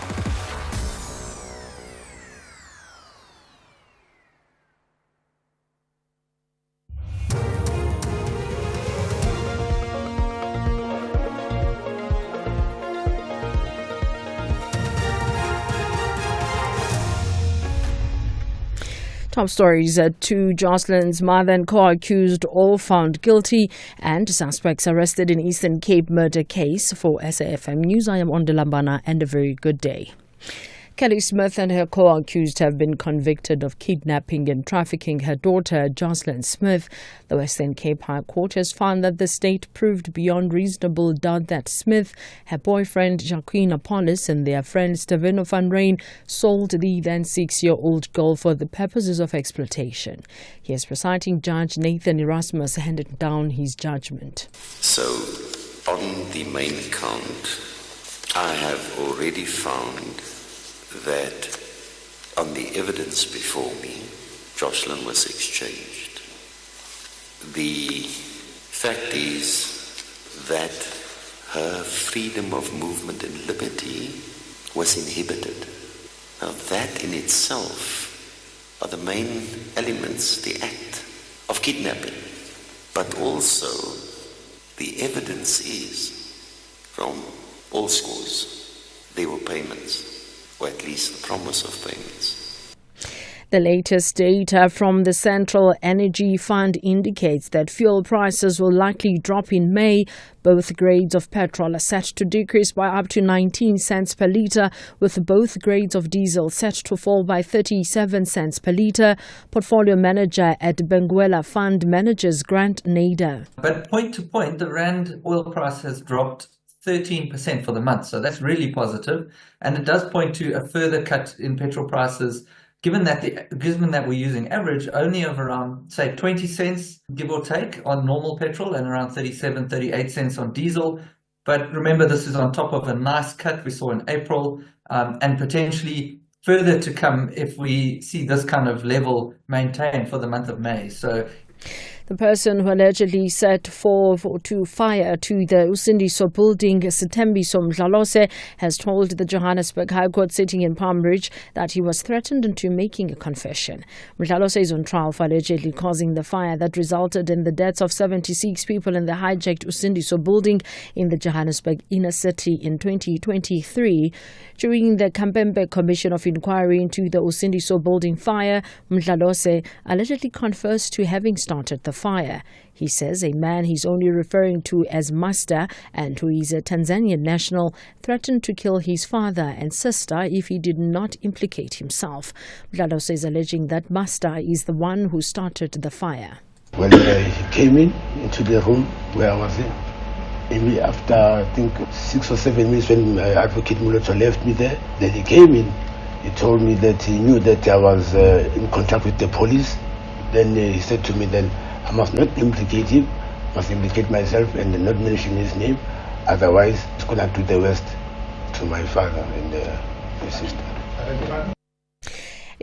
Top stories. 2 Jocelyn's mother and co-accused all found guilty, and suspects arrested in Eastern Cape murder case. For SAFM News, I am Ondilambana, and a very good day. Kelly Smith and her co-accused have been convicted of kidnapping and trafficking her daughter, Jocelyn Smith. The Western Cape High Court has found that the state proved beyond reasonable doubt that Smith, her boyfriend Jacqueline Apollos and their friend Stevino van Rijn sold the then 6-year-old girl for the purposes of exploitation. Here's presiding judge Nathan Erasmus handed down his judgment. So, on the main count, I have already found that on the evidence before me, Jocelyn was exchanged. The fact is that her freedom of movement and liberty was inhibited. Now that in itself are the main elements, the act of kidnapping. But also, the evidence is from all scores, there were payments, or at least the promise of payments. The latest data from the Central Energy Fund indicates that fuel prices will likely drop in May. Both grades of petrol are set to decrease by up to 19 cents per litre, with both grades of diesel set to fall by 37 cents per litre. Portfolio manager at Benguela Fund managers Grant Nader. But point to point, the Rand oil price has dropped 13% for the month, so that's really positive, and it does point to a further cut in petrol prices, given that we're using average only of around, say, 20 cents, give or take, on normal petrol and around 37, 38 cents on diesel. But remember, this is on top of a nice cut we saw in April, and potentially further to come if we see this kind of level maintained for the month of May. So the person who allegedly set fire to the Usindiso building, Sitembiso Mdlalose, has told the Johannesburg High Court sitting in Palm Ridge that he was threatened into making a confession. Mdlalose is on trial for allegedly causing the fire that resulted in the deaths of 76 people in the hijacked Usindiso building in the Johannesburg inner city in 2023. During the Kambembe Commission of Inquiry into the Usindiso building fire, Mdlalose allegedly confessed to having started the fire. He says a man he's only referring to as Master, and who is a Tanzanian national, threatened to kill his father and sister if he did not implicate himself. Mdlalose is alleging that Master is the one who started the fire. When he came into the room where I was in, maybe after I think 6 or 7 minutes when Advocate Muloto left me there, then he came in. He told me that he knew that I was in contact with the police. Then he said to me, then I must not implicate him, must implicate myself and not mention his name, otherwise it's going to do the worst to my father and my sister.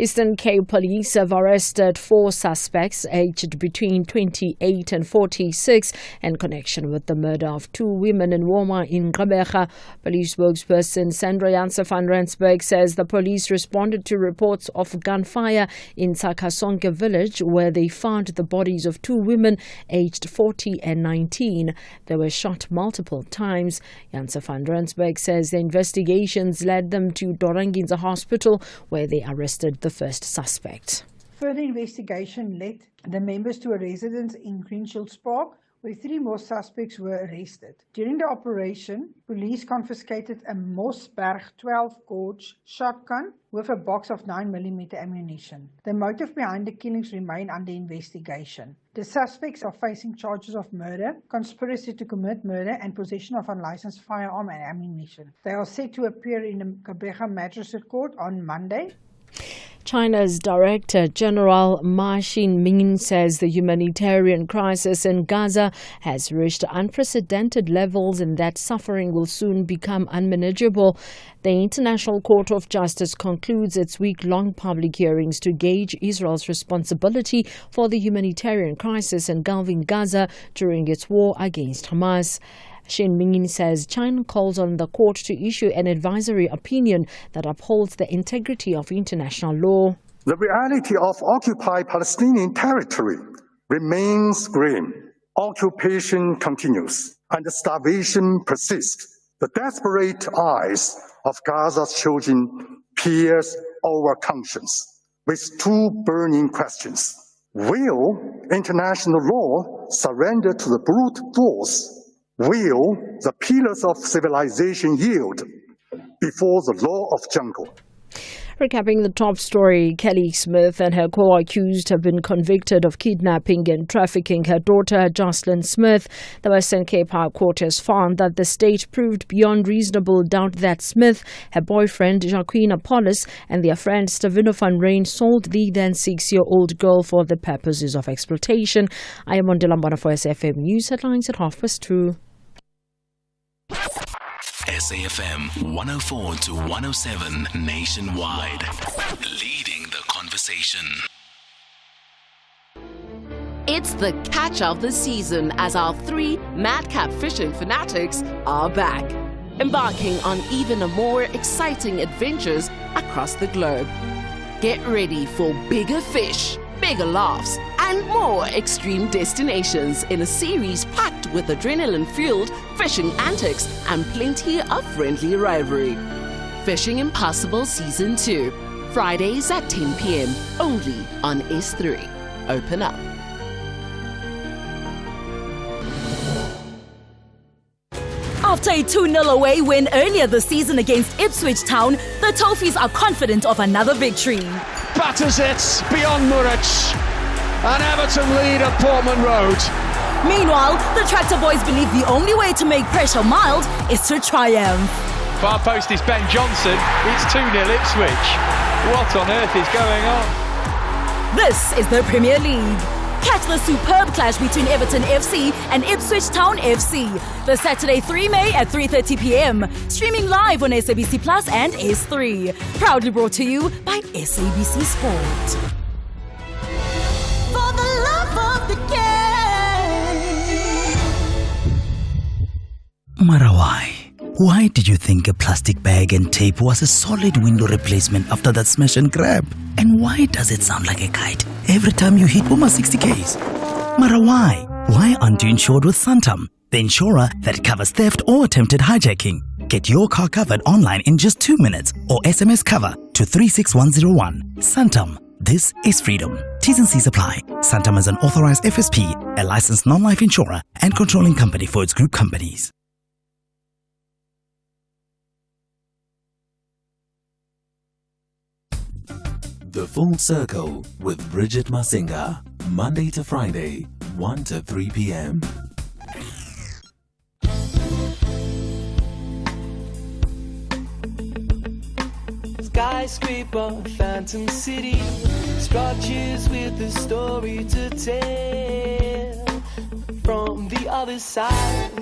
Eastern Cape Police have arrested 4 suspects aged between 28 and 46 in connection with the murder of 2 women in Woma in Gqeberha. Police spokesperson Sandra Janse van Rensburg says the police responded to reports of gunfire in Sakasonke village, where they found the bodies of 2 women aged 40 and 19. They were shot multiple times. Janse van Rensburg says the investigations led them to Doranginza Hospital, where they arrested the first suspect. Further investigation led the members to a residence in Greenshields Park, where 3 more suspects were arrested. During the operation, police confiscated a Mossberg 12-gauge shotgun with a box of 9mm ammunition. The motive behind the killings remain under investigation. The suspects are facing charges of murder, conspiracy to commit murder, and possession of unlicensed firearm and ammunition. They are set to appear in the Gqeberha Magistrate Court on Monday. China's Director General Ma Xinming says the humanitarian crisis in Gaza has reached unprecedented levels and that suffering will soon become unmanageable. The International Court of Justice concludes its week-long public hearings to gauge Israel's responsibility for the humanitarian crisis engulfing Gaza during its war against Hamas. Xinming says China calls on the court to issue an advisory opinion that upholds the integrity of international law. The reality of occupied Palestinian territory remains grim. Occupation continues and starvation persists. The desperate eyes of Gaza's children pierce our conscience with 2 burning questions. Will international law surrender to the brute force? Will the pillars of civilization yield before the law of jungle? Recapping the top story, Kelly Smith and her co-accused have been convicted of kidnapping and trafficking her daughter, Jocelyn Smith. The Western Cape High Court has found that the state proved beyond reasonable doubt that Smith, her boyfriend, Jacqueline Apollos, and their friend, Stavino van Rijn, sold the then 6-year-old girl for the purposes of exploitation. I am on Delambana for SAFM News Headlines at 2:30. SAFM 104 to 107 nationwide. Leading the conversation. It's the catch of the season as our 3 madcap fishing fanatics are back, embarking on even a more exciting adventures across the globe. Get ready for bigger fish, bigger laughs, and more extreme destinations in a series packed with adrenaline-fueled fishing antics and plenty of friendly rivalry. Fishing Impossible Season 2, Fridays at 10 p.m. only on S3. Open up. After a 2-0 away win earlier this season against Ipswich Town, the Toffees are confident of another victory. Batters it beyond Murrich, and Everton lead at Portman Road. Meanwhile, the Tractor Boys believe the only way to make pressure mild is to triumph. Far post is Ben Johnson. It's 2-0 Ipswich. What on earth is going on? This is the Premier League. Catch the superb clash between Everton FC and Ipswich Town FC. The Saturday 3 May at 3:30 p.m. Streaming live on SABC Plus and S3. Proudly brought to you by SABC Sport. For the love of the game. Marawai, why did you think a plastic bag and tape was a solid window replacement after that smash and grab? And why does it sound like a kite every time you hit Puma 60Ks? Marawai, why aren't you insured with Santam, the insurer that covers theft or attempted hijacking? Get your car covered online in just 2 minutes or SMS cover to 36101. Santam, this is freedom. T's and C's apply. Santam is an authorized FSP, a licensed non-life insurer and controlling company for its group companies. The Full Circle with Bridget Masinga, Monday to Friday, 1 to 3 p.m. Skyscraper, phantom city, structures with a story to tell. From the other side,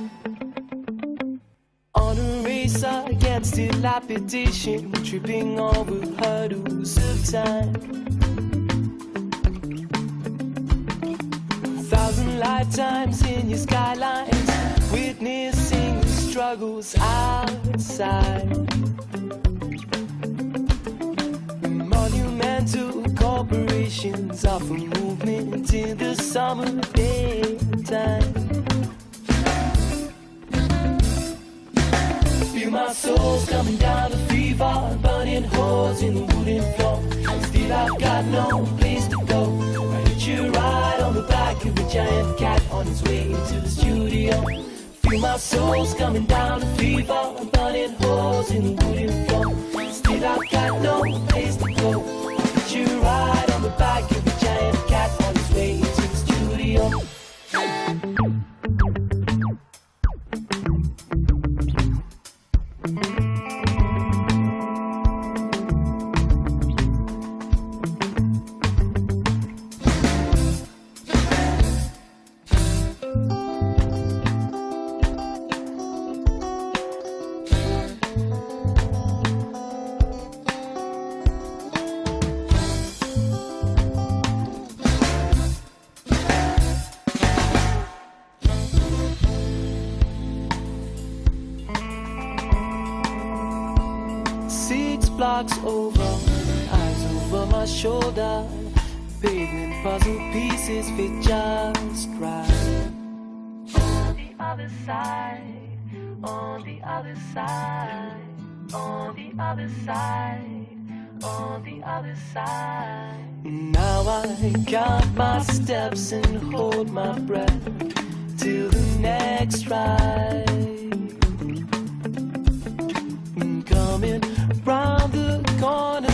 on a race against dilapidation, tripping over hurdles of time. 1,000 lifetimes in your skylines, witnessing the struggles outside. Monumental corporations offer movement in the summer daytime. Feel my soul's coming down to fever, burning holes in the wooden floor. Still I've got no place to go. I hit you right on the back of a giant cat on its way into the studio. Feel my soul's coming down to fever, burning holes in the wooden floor. Still I've got no place to go. I hit you right on the back of a giant cat on its way into the studio. Blocks over, eyes over my shoulder. Pavement puzzle pieces fit just right. On the other side, on the other side, on the other side, on the other side. Now I count my steps and hold my breath till the next ride. Coming round the corner,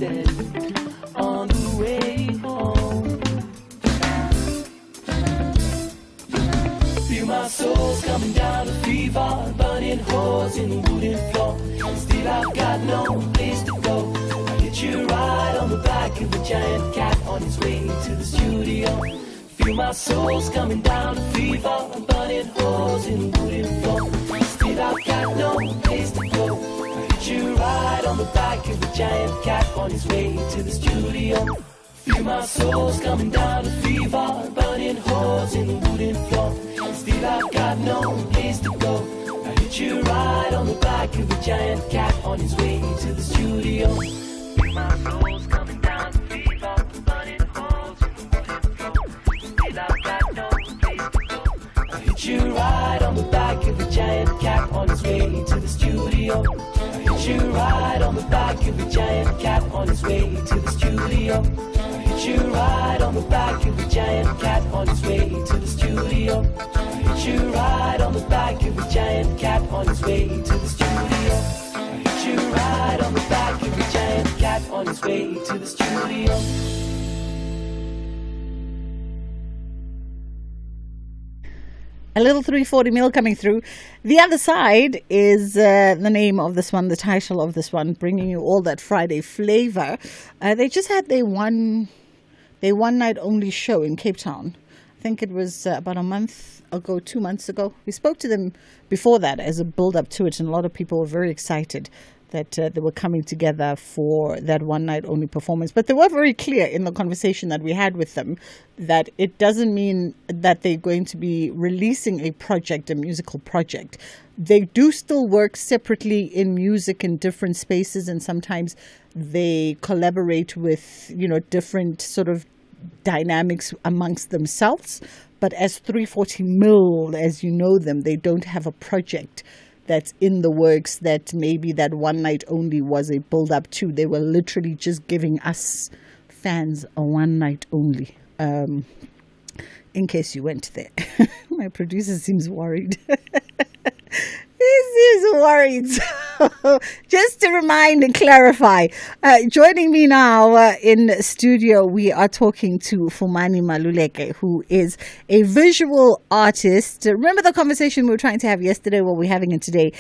wasted on the way home. Feel my soul's coming down to fever, burning holes in the wooden floor. Still I've got no place to go. I hit you right on the back of a giant cat on his way to the studio. Feel my soul's coming down to fever, burning holes in the wooden floor. Still I've got no place to go. I hit you right on the back of a giant cat on his way to the studio. Feel my soul's coming down to fever, burning holes in the wooden floor. Still I've got no place to go. I hit you right on the back of a giant cat on his way to the studio. Feel my soul's coming down to fever, burning holes in the wooden floor. Still I've got no place to go. I hit you right on the back of a giant cat on his way to the studio. I hit you right on the back of a giant cat on his way to the studio. I hit you right on the back of a giant cat on his way to the studio. I hit you right on the back of a giant cat on his way to the studio. I hit you right on the back of a giant cat on his way to the studio. A little 340 mil coming through. The Other Side is the name of this one, the title of this one, bringing you all that Friday flavor. They just had their one night only show in Cape Town. I think it was about a month ago, 2 months ago. We spoke to them before that as a build up to it, and a lot of people were very excited that they were coming together for that one night only performance. But they were very clear in the conversation that we had with them that it doesn't mean that they're going to be releasing a project, a musical project. They do still work separately in music in different spaces, and sometimes they collaborate with, different sort of dynamics amongst themselves. But as 340 mil, as you know them, they don't have a project that's in the works that maybe that one night only was a build up to. They were literally just giving us fans a one night only. In case you went there. My producer seems worried. He seems worried. So, just to remind and clarify, joining me now in studio, we are talking to Fumani Maluleke, who is a visual artist. Remember the conversation we were trying to have yesterday? Well, we're having it today.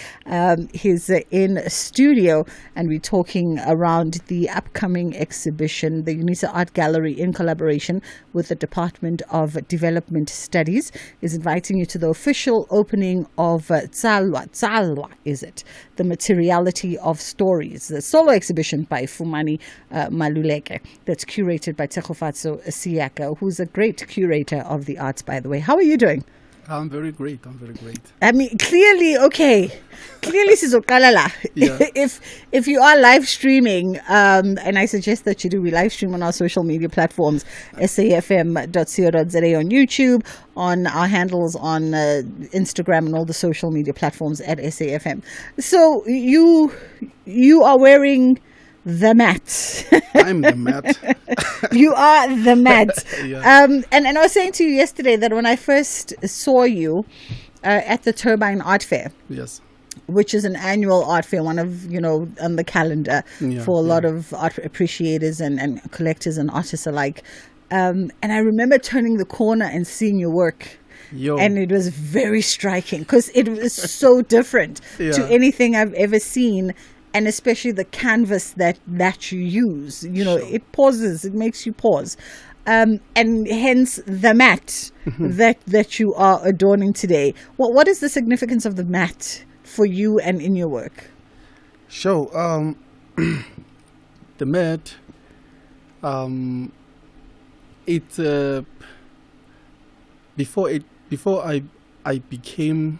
He's in studio, and we're talking around the upcoming exhibition, the UNISA Art Gallery, in collaboration with the Department of Development Studies, is inviting you to the official opening of Tsalwa is it? The Materiality of Stories, the solo exhibition by Fumani Maluleke that's curated by Tekhofatso Siaka, who's a great curator of the arts, by the way. How are you doing? I'm very great. I mean, clearly sizoqala. Yeah. If you are live streaming, and I suggest that you do, we live stream on our social media platforms, safm.co.za on YouTube, on our handles on Instagram and all the social media platforms at SAFM. So you are wearing the mat. I'm the mat. You are the mat. Yeah. And I was saying to you yesterday that when I first saw you at the Turbine Art Fair, yes, which is an annual art fair, one of, on the calendar for a lot of art appreciators and collectors and artists alike. And I remember turning the corner and seeing your work. And it was very striking because it was so different to anything I've ever seen. And especially the canvas that you use, it pauses, it makes you pause. And hence the mat that you are adorning today. What is the significance of the mat for you and in your work? Sure. The mat, before I became,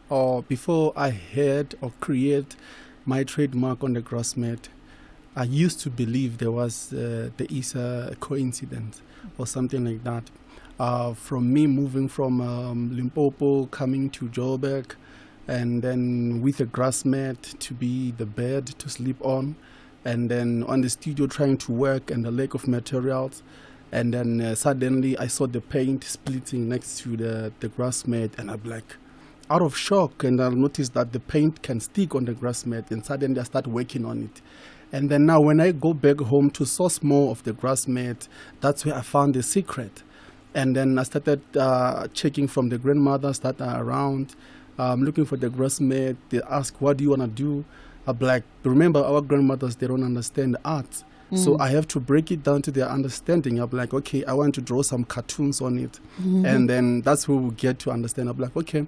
or before I had or created my trademark on the grass mat, I used to believe there is a coincidence or something like that. From me moving from Limpopo, coming to Joburg, and then with a grass mat to be the bed to sleep on, and then on the studio trying to work and the lack of materials. And then suddenly I saw the paint splitting next to the grass mat, and I'm like, out of shock, and I'll notice that the paint can stick on the grass mat, and suddenly I start working on it. And then now when I go back home to source more of the grass mat, that's where I found the secret. And then I started checking from the grandmothers that are around, looking for the grass mat. They ask, what do you want to do? I'm like, remember our grandmothers, they don't understand art. So I have to break it down to their understanding. I'm like, okay, I want to draw some cartoons on it. And then that's where we get to understand. I'm like, okay,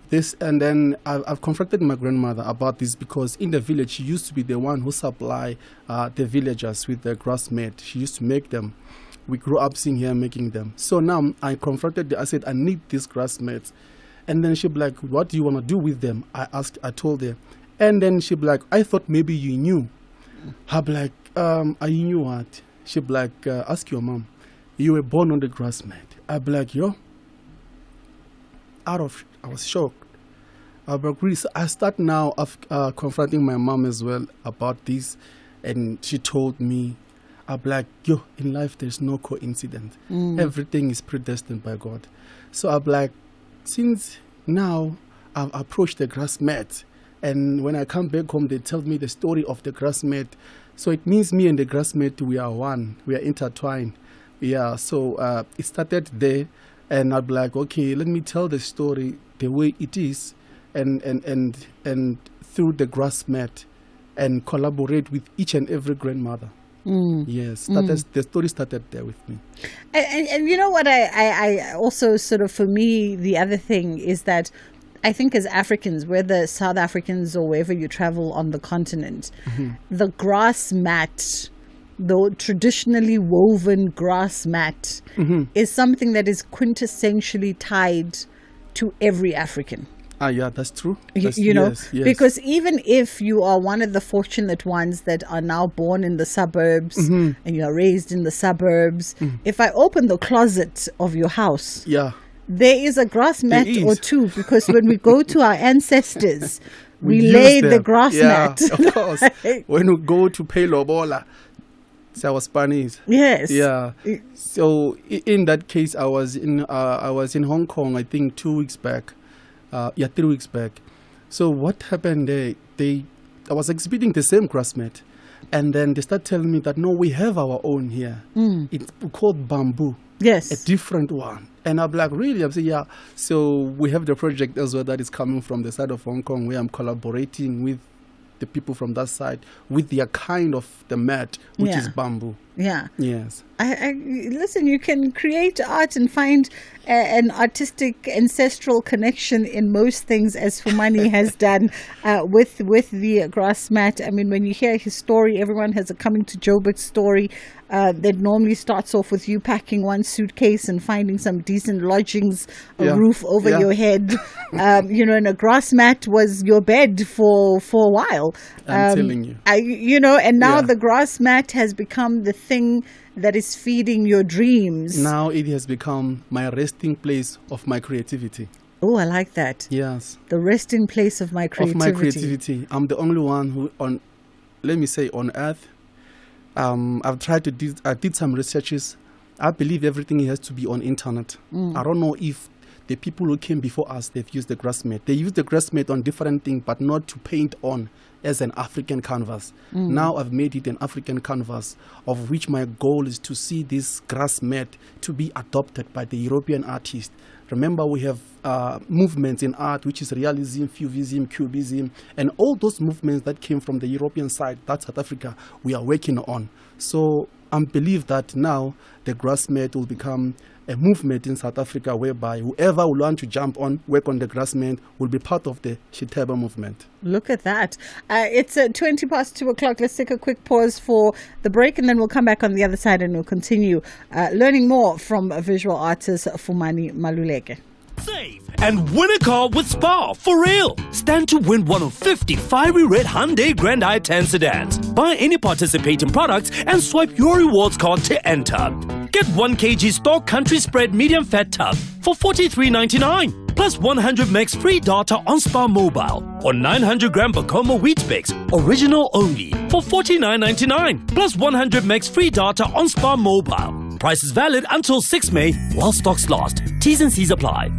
this. And then I've confronted my grandmother about this because in the village, she used to be the one who supply the villagers with the grass mat. She used to make them. We grew up seeing her making them. So now I confronted her. I said, I need these grass mats. And then she'd be like, what do you want to do with them? I told her. And then she'd be like, I thought maybe you knew. I'd be like, you knew what? She'd be like, ask your mom. You were born on the grass mat. I'd be like, yo. I was shocked. I'd agree. So I start now of confronting my mom as well about this. And she told me, I'd be like, yo, in life there's no coincidence. Everything is predestined by God. So I'd be like, since now I've approached the grass mat, and when I come back home, they tell me the story of the grass mat. So it means me and the grass mat, we are one. We are intertwined. Yeah, so it started there. And I'd be like, okay, let me tell the story the way it is and through the grass mat and collaborate with each and every grandmother. Yes, the story started there with me. And you know what, I also sort of, for me, the other thing is that I think as Africans, whether South Africans or wherever you travel on the continent, the grass mat, the traditionally woven grass mat, is something that is quintessentially tied to every African. Yeah, that's true. You know, because even if you are one of the fortunate ones that are now born in the suburbs and you are raised in the suburbs, if I open the closet of your house, there is a grass mat or two, because when we go to our ancestors, we lay the grass mat. Of course. When we go to pay lobola, it's our Spanish. Yes. Yeah. So in that case, I was in Hong Kong, I think 2 weeks back. 3 weeks back. So what happened there? I was exhibiting the same grass mat, and then they start telling me that no, we have our own here. It's called bamboo. Yes. A different one. And I'm like, really? I'm saying, yeah. So we have the project as well that is coming from the side of Hong Kong, where I'm collaborating with the people from that side with their kind of the mat, which is bamboo. Yeah. Yes. I listen, you can create art and find an artistic ancestral connection in most things, as Fumani has done with the grass mat. I mean, when you hear his story, everyone has a coming to Joburg story that normally starts off with you packing one suitcase and finding some decent lodgings, a roof over your head, you know, and a grass mat was your bed for a while. I'm telling you. And now the grass mat has become the thing that is feeding your dreams. Now it has become my resting place of my creativity. Oh, I like that. Yes. The resting place of my creativity. I'm the only one who on earth. I did some researches. I believe everything has to be on internet. I don't know if the people who came before us, they've used the grass mat. They used the grass mat on different things, but not to paint on as an African canvas. Now I've made it an African canvas, of which my goal is to see this grass mat to be adopted by the European artists. Remember, we have movements in art, which is realism, Fauvism, Cubism, and all those movements that came from the European side, that's South Africa, we are working on. So I believe that now the grass mat will become a movement in South Africa, whereby whoever will want to work on the grass mat will be part of the Shiteba movement. Look at that. It's 20 past 2 o'clock. Let's take a quick pause for the break, and then we'll come back on the other side and we'll continue learning more from visual artist Fumani Maluleke. Save and win a car with Spar, for real. Stand to win one of 50 fiery red Hyundai Grand i10 sedans. Buy any participating products and swipe your rewards card to enter. Get 1 kg stock country spread medium fat tub for $43.99, plus 100 megs free data on Spar Mobile, or 900 gram Bacoma wheat Bix, original only, for $49.99, plus 100 megs free data on Spar Mobile. Price is valid until 6 May while stocks last. T's and C's apply.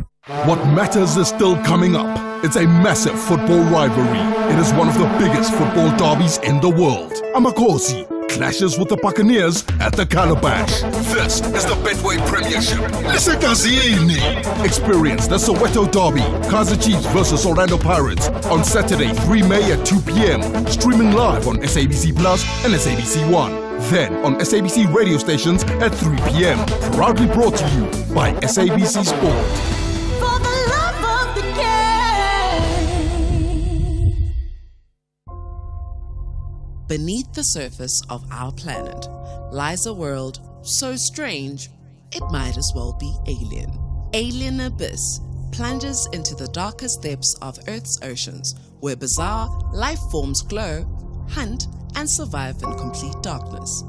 What matters is still coming up. It's a massive football rivalry. It is one of the biggest football derbies in the world. Amakhosi clashes with the Buccaneers at the Calabash. This is the Betway Premiership. Lisekazini. Experience the Soweto Derby, Kaizer Chiefs versus Orlando Pirates on Saturday, 3 May at 2 p.m. Streaming live on SABC Plus and SABC One. Then on SABC radio stations at 3 p.m. Proudly brought to you by SABC Sport. Beneath the surface of our planet lies a world so strange, it might as well be alien. Alien Abyss plunges into the darkest depths of Earth's oceans, where bizarre life forms glow, hunt, and survive in complete darkness.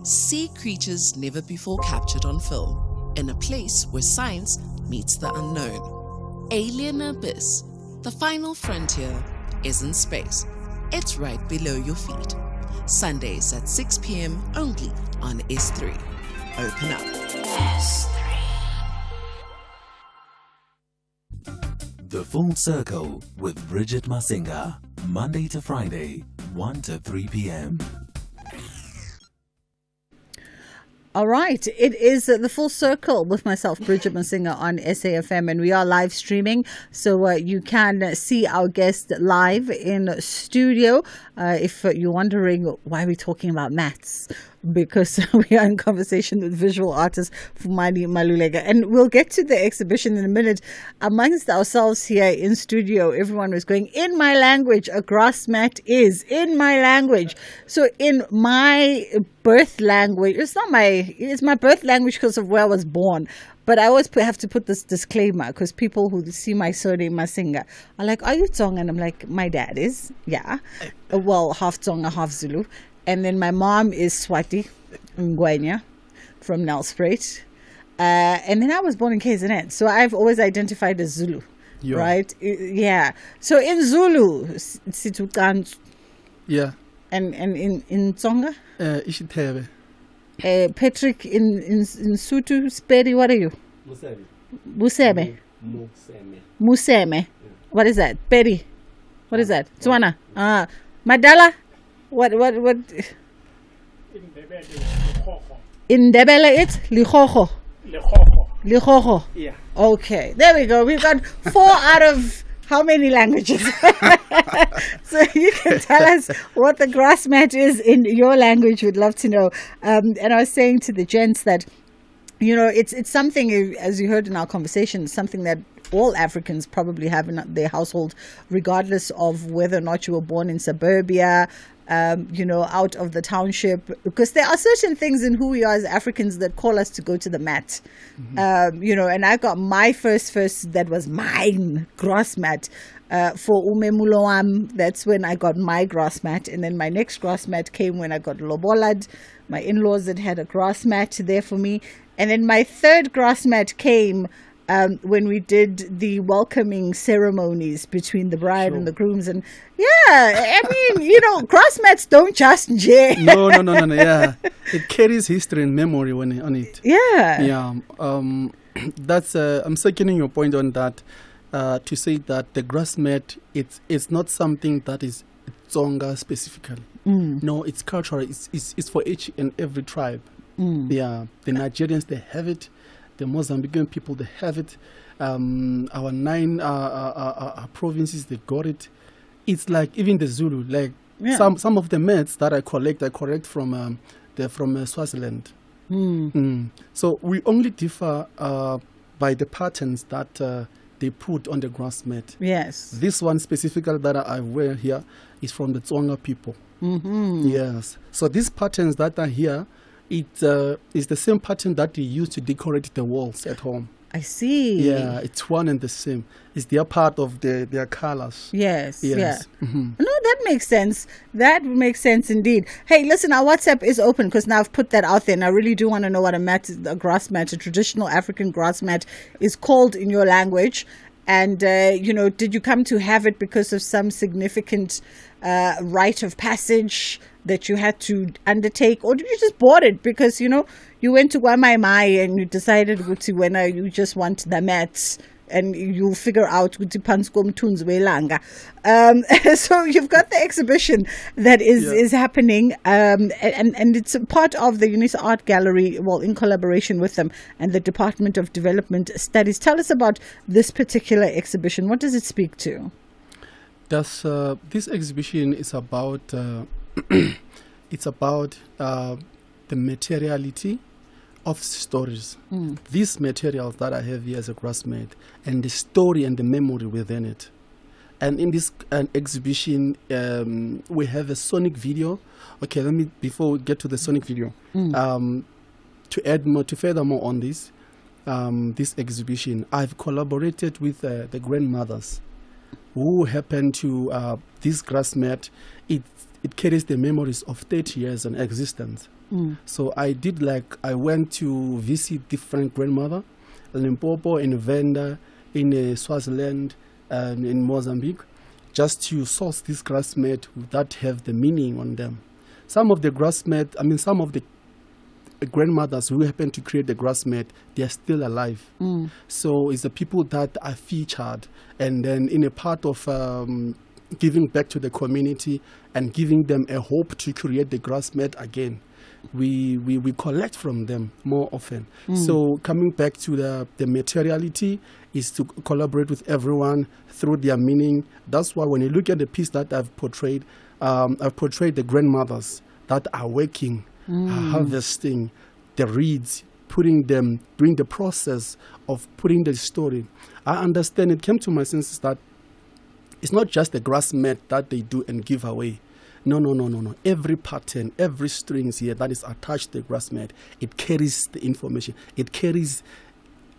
See creatures never before captured on film, in a place where science meets the unknown. Alien Abyss, the final frontier, is in space. It's right below your feet. Sundays at 6 p.m. only on S3. Open up. S3. The Full Circle with Bridget Masinga. Monday to Friday, 1 to 3 p.m. All right, it is the Full Circle with myself, Bridget Masinga, on SAFM, and we are live streaming, so you can see our guest live in studio. If you're wondering why we're talking about maths, because we are in conversation with visual artist Fumani Malulega, and we'll get to the exhibition in a minute. Amongst ourselves here in studio, everyone was going, in my language, a grass mat is in my language. So in my birth language, it's my birth language because of where I was born. But I always have to put this disclaimer, because people who see my surname Masinga are like, are you Tsonga? And I'm like, my dad is, yeah. Well, half Tsonga, half Zulu. And then my mom is Swati Ngwenya from Nelspruit. And then I was born in KZN. So I've always identified as Zulu, right? Yeah. So in Zulu, Situkantu. Yeah. And in Tsonga? Ishitebe. Patrick in Sutu, Speri, what are you? Museme. Museme. What is that? Peri. What is that? Tswana. Madala. What? In Ndebele it's Lihoho. Lihoho. Yeah. Okay. There we go. We've got 4 out of how many languages? So you can tell us what the grass mat is in your language. We'd love to know. And I was saying to the gents that, you know, it's something, as you heard in our conversation, something that all Africans probably have in their household, regardless of whether or not you were born in suburbia, out of the township, because there are certain things in who we are as Africans that call us to go to the mat. Mm-hmm. And I got my first that was mine grass mat for Umemuloam. That's when I got my grass mat, and then my next grass mat came when I got Lobolad, my in-laws that had a grass mat there for me, and then my third grass mat came when we did the welcoming ceremonies between the bride and the grooms. And grass mats don't just No, yeah. It carries history and memory on it. Yeah. That's I'm seconding your point on that, to say that the grass mat, it's not something that is Tsonga specifically. No, it's cultural. It's for each and every tribe. Yeah, the Nigerians, they have it. The Mozambican people, they have it. Our 9 provinces, they got it. It's like even the Zulu, like some of the mats that I collect from Swaziland. So we only differ by the patterns that they put on the grass mat. Yes. This one specifically that I wear here is from the Tsonga people. Mm-hmm. Yes. So these patterns that are here, it is the same pattern that they use to decorate the walls at home. I see. Yeah, it's one and the same. It's their part of their colors. Yes. Yeah. Mm-hmm. No, that makes sense. That makes sense indeed. Hey, listen, our WhatsApp is open because now I've put that out there, and I really do want to know what a grass mat, a traditional African grass mat, is called in your language. And, did you come to have it because of some significant rite of passage that you had to undertake, or did you just bought it because, you went to Wamaimai and you decided to when you just want the mats and you'll figure out ukuthi phansi komthunzi welanga. So you've got the exhibition that is happening, and it's a part of the UNISA Art Gallery, well, in collaboration with them and the Department of Development Studies. Tell us about this particular exhibition. What does it speak to? This exhibition is about it's about the materiality of stories. These materials that I have here as a grassmate, and the story and the memory within it. And in this exhibition, we have a sonic video. Okay, before we get to the sonic video, to add more, to further more on this, this exhibition, I've collaborated with the grandmothers who happen to this grass mat. It carries the memories of 30 years in existence. So I went to visit different grandmother, Limpopo, in Venda, in Swaziland, in Mozambique, just to source this grass mat that have the meaning on them. Some of the grass mat, some of the grandmothers who happen to create the grass mat, they are still alive. So it's the people that are featured, and then in a part of giving back to the community and giving them a hope to create the grass mat again. We collect from them more often. So coming back to the materiality is to collaborate with everyone through their meaning. That's why when you look at the piece that I've portrayed the grandmothers that are working, harvesting the reeds, doing the process of putting the story. I understand, it came to my senses that it's not just the grass mat that they do and give away. No. Every pattern, every strings here that is attached to the grass mat, it carries the information. It carries,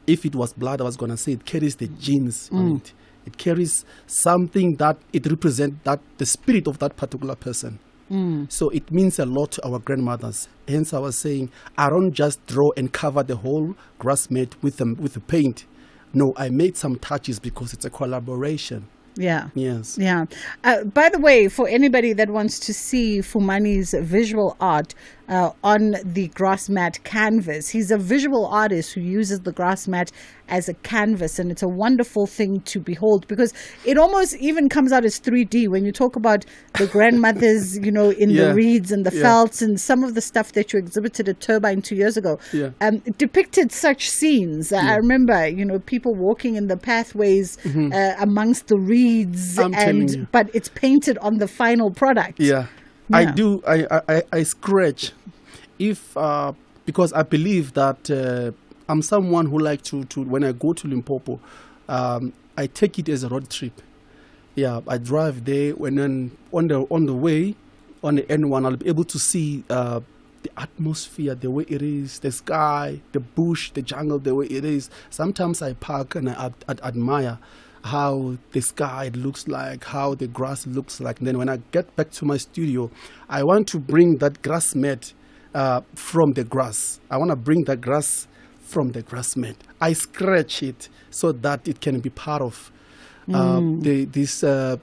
if it was blood, I was going to say, it carries the genes on it. It carries something that it represents, that the spirit of that particular person. So it means a lot to our grandmothers. Hence I was saying, I don't just draw and cover the whole grass mat with the paint. No, I made some touches because it's a collaboration. Yeah. Yes. Yeah. By the way, for anybody that wants to see Fumani's visual art on the grass mat canvas, he's a visual artist who uses the grass mat as a canvas, and it's a wonderful thing to behold because it almost even comes out as 3D when you talk about the grandmothers, in the reeds and the felts and some of the stuff that you exhibited at Turbine 2 years ago. It depicted such scenes. I remember, people walking in the pathways amongst the reeds, but it's painted on the final product. I do. I scratch because I believe that I'm someone who like to when I go to Limpopo, I take it as a road trip. I drive there, and then on the way, on the N1, I'll be able to see the atmosphere, the way it is, the sky, the bush, the jungle, the way it is. Sometimes I park and I admire how the sky looks like, how the grass looks like. And then when I get back to my studio, I want to bring that grass mat from the grass. I want to bring that grass from the grass mat. I scratch it so that it can be part of the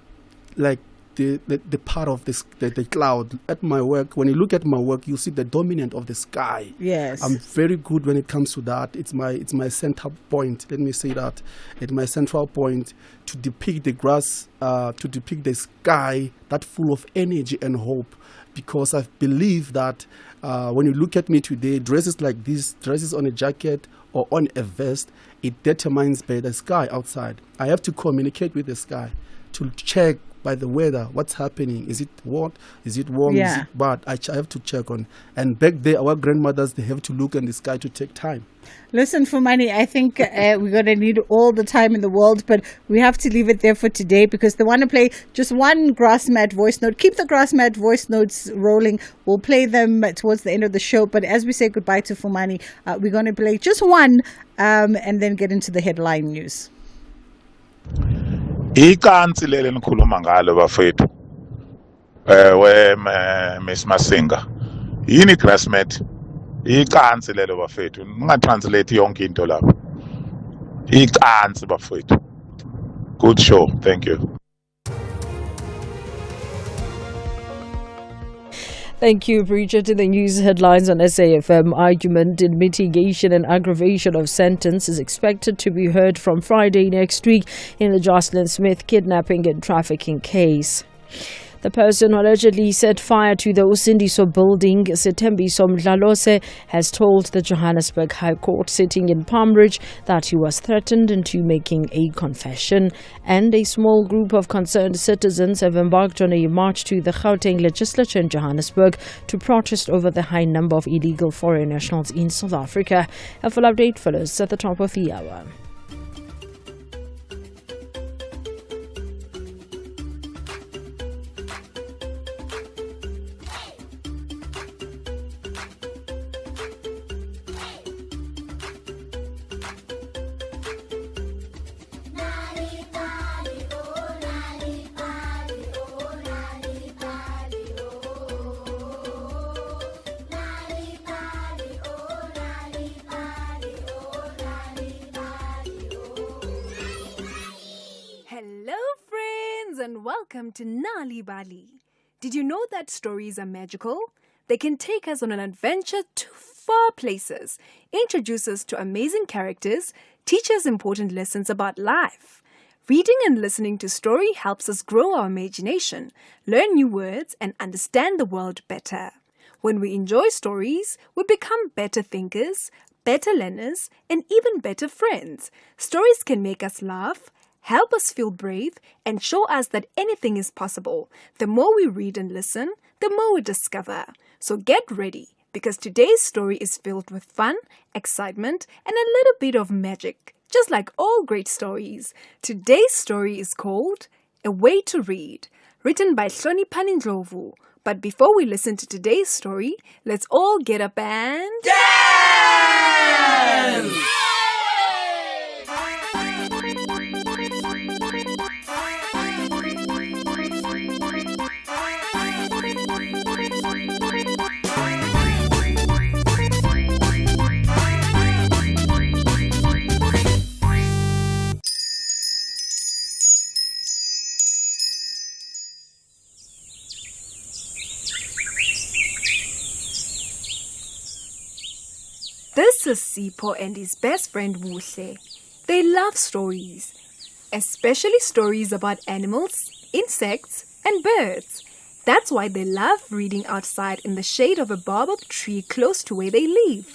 part of the cloud. At my work, when you look at my work, you see the dominant of the sky. Yes. I'm very good when it comes to that. It's my center point. Let me say that. It's my central point to depict the grass, to depict the sky that full of energy and hope. Because I believe that when you look at me today, dresses like this, dresses on a jacket or on a vest, it determines by the sky outside. I have to communicate with the sky to check by the weather, what's happening. Is it hot? Is it warm? Is it bad? I have to check on. And back there, our grandmothers, they have to look in the sky to take time. Listen, Fumani, I think we're going to need all the time in the world, but we have to leave it there for today because they want to play just one grass mat voice note. Keep the grass mat voice notes rolling. We'll play them towards the end of the show. But as we say goodbye to Fumani, we're going to play just one and then get into the headline news. Ikansi leli nikhuluma ngalo bafethu Miss Masinga yini grass mat ikansi lelo bafethu ningatranslate yonke into lapho ikansi bafethu. Good show, thank you. Thank you, Bridget. In the news headlines on SAFM, argument in mitigation and aggravation of sentence is expected to be heard from Friday next week in the Jocelyn Smith kidnapping and trafficking case. The person who allegedly set fire to the Usindiso building, Setembiso Mdlalose, has told the Johannesburg High Court sitting in Palm Ridge that he was threatened into making a confession. And a small group of concerned citizens have embarked on a march to the Gauteng legislature in Johannesburg to protest over the high number of illegal foreign nationals in South Africa. A full update follows at the top of the hour. And welcome to Nali Bali. Did you know that stories are magical? They can take us on an adventure to far places, introduce us to amazing characters, teach us important lessons about life. Reading and listening to story helps us grow our imagination, learn new words, and understand the world better. When we enjoy stories, we become better thinkers, better learners, and even better friends. Stories can make us laugh, help us feel brave, and show us that anything is possible. The more we read and listen, the more we discover. So get ready, because today's story is filled with fun, excitement, and a little bit of magic, just like all great stories. Today's story is called A Way to Read, written by Hloniphani Ndlovu. But before we listen to today's story, let's all get up and dance! This is Sipho and his best friend Buhle. They love stories, especially stories about animals, insects, and birds. That's why they love reading outside in the shade of a baobab tree close to where they live.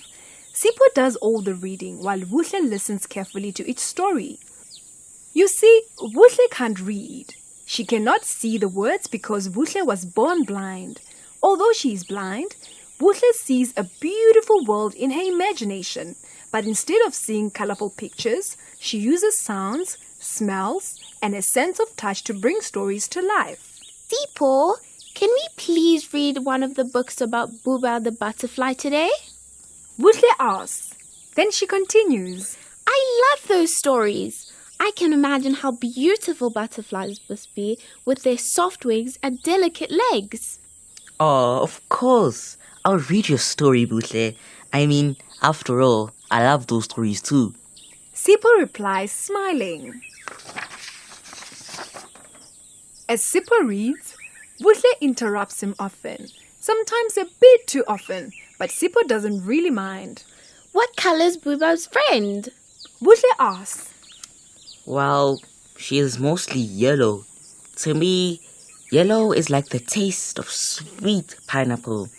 Sipho does all the reading while Buhle listens carefully to each story. You see, Buhle can't read. She cannot see the words because Buhle was born blind. Although she is blind, Buhle sees a beautiful world in her imagination, but instead of seeing colorful pictures, she uses sounds, smells, and a sense of touch to bring stories to life. Sipho, can we please read one of the books about Buba the butterfly today? Buhle asks. Then she continues. I love those stories. I can imagine how beautiful butterflies must be with their soft wings and delicate legs. Oh, of course. I'll read your story, Buhle. I mean, after all, I love those stories too. Sipho replies, smiling. As Sipho reads, Buhle interrupts him often, sometimes a bit too often, but Sipho doesn't really mind. What color's Buba's friend? Buhle asks. Well, she is mostly yellow. To me, yellow is like the taste of sweet pineapple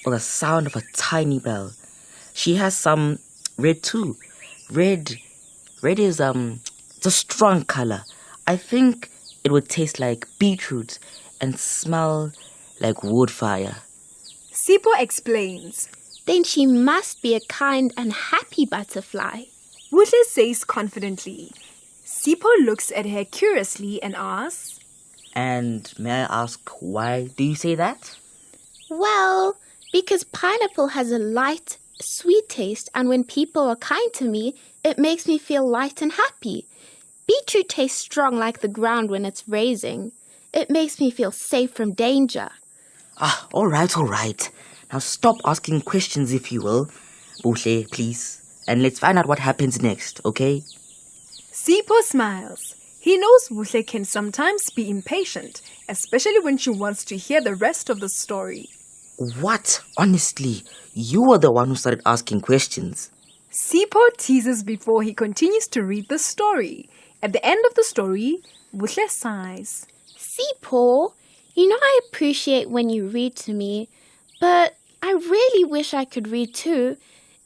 or the sound of a tiny bell. She has some red too. Red is it's a strong color. I think it would taste like beetroot and smell like wood fire. Sipho explains. Then she must be a kind and happy butterfly. Buhle says confidently. Sipho looks at her curiously and asks, And may I ask, why do you say that? Well, because pineapple has a light, sweet taste, and when people are kind to me, it makes me feel light and happy. Beetroot tastes strong like the ground when it's raising. It makes me feel safe from danger. All right. Now stop asking questions if you will. Buhle, please. And let's find out what happens next, okay? Sipho smiles. He knows Buhle can sometimes be impatient, especially when she wants to hear the rest of the story. What? Honestly, you were the one who started asking questions. Sipho teases before he continues to read the story. At the end of the story, Buhle sighs. Sipho, you know I appreciate when you read to me, but I really wish I could read too.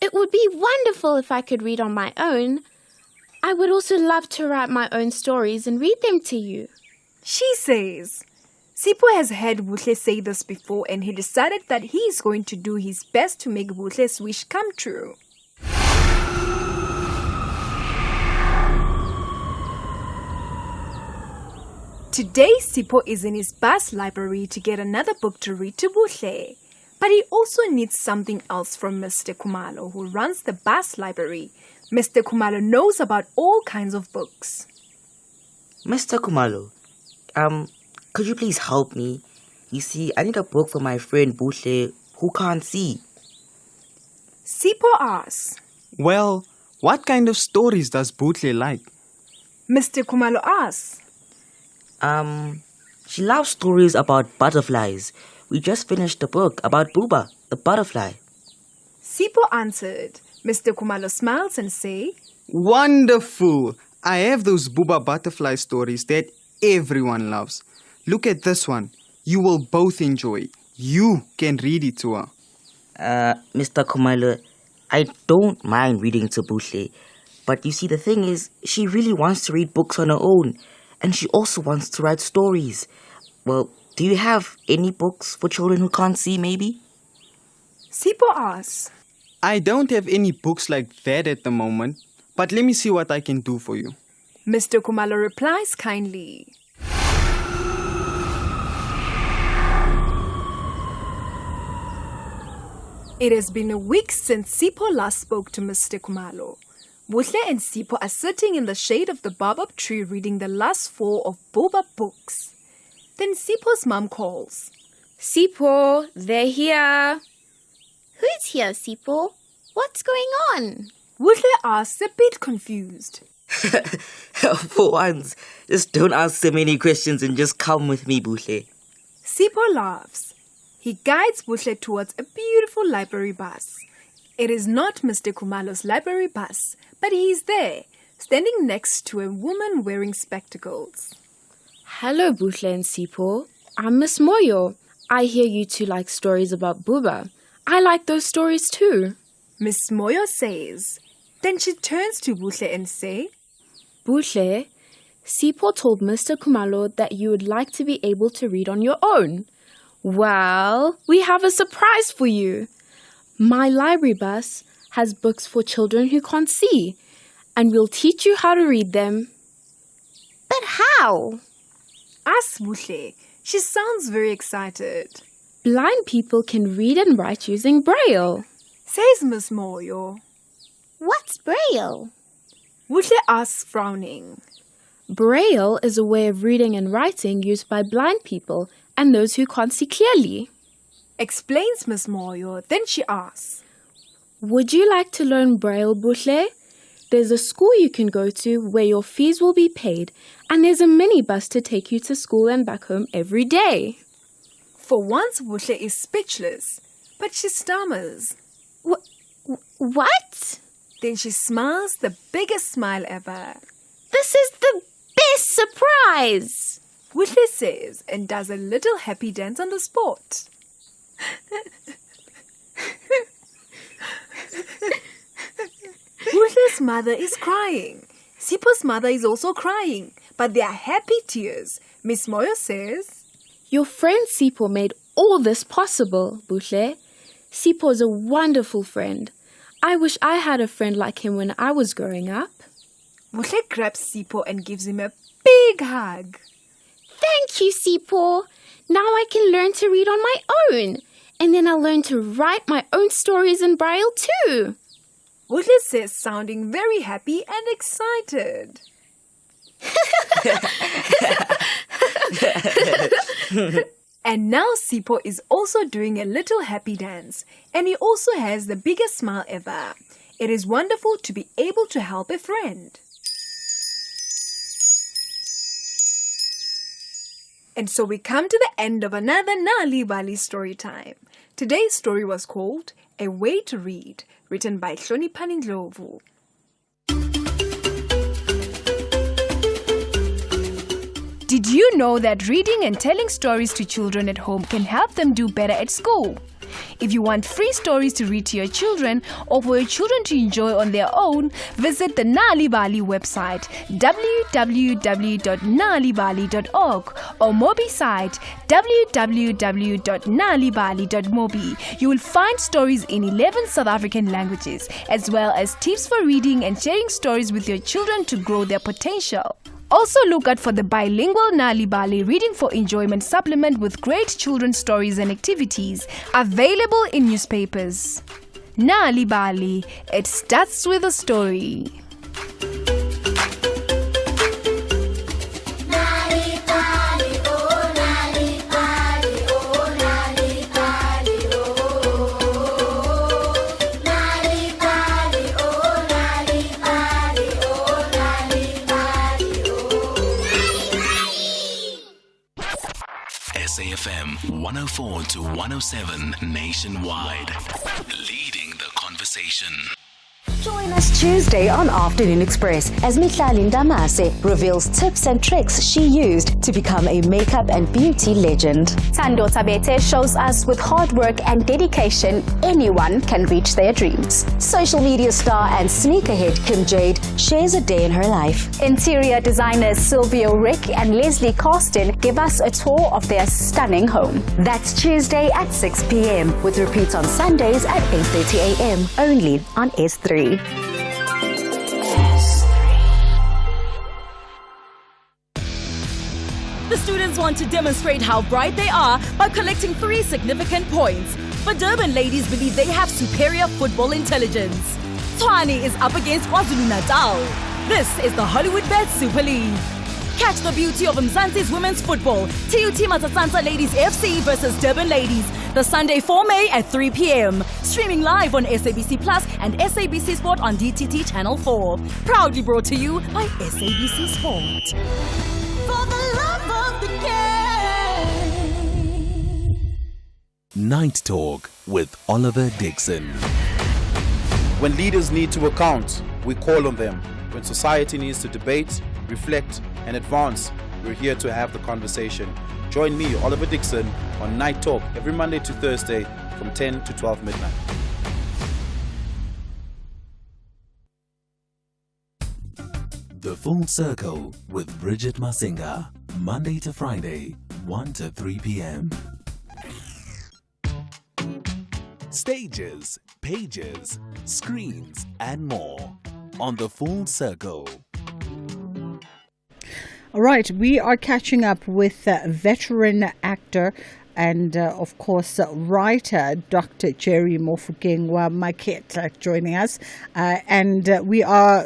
It would be wonderful if I could read on my own. I would also love to write my own stories and read them to you. She says. Sipho has heard Buhle say this before and he decided that he is going to do his best to make Buhle's wish come true. Today, Sipho is in his bus library to get another book to read to Buhle. But he also needs something else from Mr. Khumalo, who runs the bus library. Mr. Khumalo knows about all kinds of books. Mr. Khumalo, could you please help me? You see, I need a book for my friend Buhle who can't see. Sipho asks. Well, what kind of stories does Buhle like? Mr. Khumalo asks. She loves stories about butterflies. We just finished a book about Booba, the butterfly. Sipho answered. Mr. Khumalo smiles and say, Wonderful! I have those Booba butterfly stories that everyone loves. Look at this one. You will both enjoy. You can read it to her. Mr. Khumalo, I don't mind reading to Buhle. But you see, the thing is, she really wants to read books on her own. And she also wants to write stories. Well, do you have any books for children who can't see, maybe? Sipho asks. I don't have any books like that at the moment, but let me see what I can do for you. Mr. Khumalo replies kindly. It has been a week since Sipho last spoke to Mr. Khumalo. Buhle and Sipho are sitting in the shade of the baobab tree reading the last 4 of Boba books. Then Sipho's mom calls. Sipho, they're here. Who's here, Sipho? What's going on? Buhle asks a bit confused. For once, just don't ask so many questions and just come with me, Buhle. Sipho laughs. He guides Buhle towards a beautiful library bus. It is not Mr. Khumalo's library bus, but he is there, standing next to a woman wearing spectacles. Hello, Buhle and Sipho. I'm Miss Moyo. I hear you two like stories about Booba. I like those stories too. Miss Moyo says. Then she turns to Buhle and says, Buhle, Sipho told Mr. Khumalo that you would like to be able to read on your own. Well, we have a surprise for you. My library bus has books for children who can't see, and we'll teach you how to read them. But how? Asks Buhle. She sounds very excited. Blind people can read and write using Braille, says Miss Moyo. What's Braille? Buhle asks, frowning. Braille is a way of reading and writing used by blind people and those who can't see clearly. Explains Miss Moyo. Then she asks, would you like to learn Braille, Buhle? There's a school you can go to where your fees will be paid, and there's a minibus to take you to school and back home every day. For once, Buhle is speechless, but she stammers. What? Then she smiles the biggest smile ever. This is the best surprise! Buhle says and does a little happy dance on the spot. Buhle's mother is crying. Sipho's mother is also crying, but they are happy tears. Miss Moyo says, your friend Sipho made all this possible, Buhle. Sipho is a wonderful friend. I wish I had a friend like him when I was growing up. Buhle grabs Sipho and gives him a big hug. Thank you, Sipho. Now I can learn to read on my own. And then I'll learn to write my own stories in Braille too. Buhle says, sounding very happy and excited. And now Sipho is also doing a little happy dance. And he also has the biggest smile ever. It is wonderful to be able to help a friend. And so we come to the end of another Nali Bali story time. Today's story was called A Way to Read, written by Hloniphani Ndlovu. Did you know that reading and telling stories to children at home can help them do better at school? If you want free stories to read to your children or for your children to enjoy on their own, visit the Nalibali website www.nalibali.org or Mobi site www.nalibali.mobi. You will find stories in 11 South African languages as well as tips for reading and sharing stories with your children to grow their potential. Also look out for the bilingual Nalibali Reading for Enjoyment supplement with great children's stories and activities, available in newspapers. Nalibali, it starts with a story. SAFM 104 to 107 nationwide. Leading the conversation. Join us Tuesday on Afternoon Express as Mihlali Ndamase reveals tips and tricks she used to become a makeup and beauty legend. Tando Tabete shows us with hard work and dedication, anyone can reach their dreams. Social media star and sneakerhead Kim Jade shares a day in her life. Interior designers Silvio Rick and Leslie Carsten give us a tour of their stunning home. That's Tuesday at 6 p.m. with repeats on Sundays at 8:30 a.m. only on S3. The students want to demonstrate how bright they are by collecting 3 significant points. But Durban ladies believe they have superior football intelligence. Tshwane is up against KwaZulu-Natal. This is the Hollywood Bet Super League. Catch the beauty of Mzansi's women's football. TUT Matsatsansa Ladies FC versus Durban Ladies. The Sunday 4 May at 3 p.m. Streaming live on SABC Plus and SABC Sport on DTT Channel 4. Proudly brought to you by SABC Sport. For the love of the game. Night Talk with Oliver Dixon. When leaders need to account, we call on them. When society needs to debate, reflect, and advance, we're here to have the conversation. Join me, Oliver Dixon, on Night Talk every Monday to Thursday from 10 to 12 midnight. The Full Circle with Bridget Masinga. Monday to Friday, 1 to 3 p.m. Stages, pages, screens, and more on The Full Circle. All right, we are catching up with veteran actor and, of course, writer Dr. Jerry Mofokeng Maketa joining us. And we are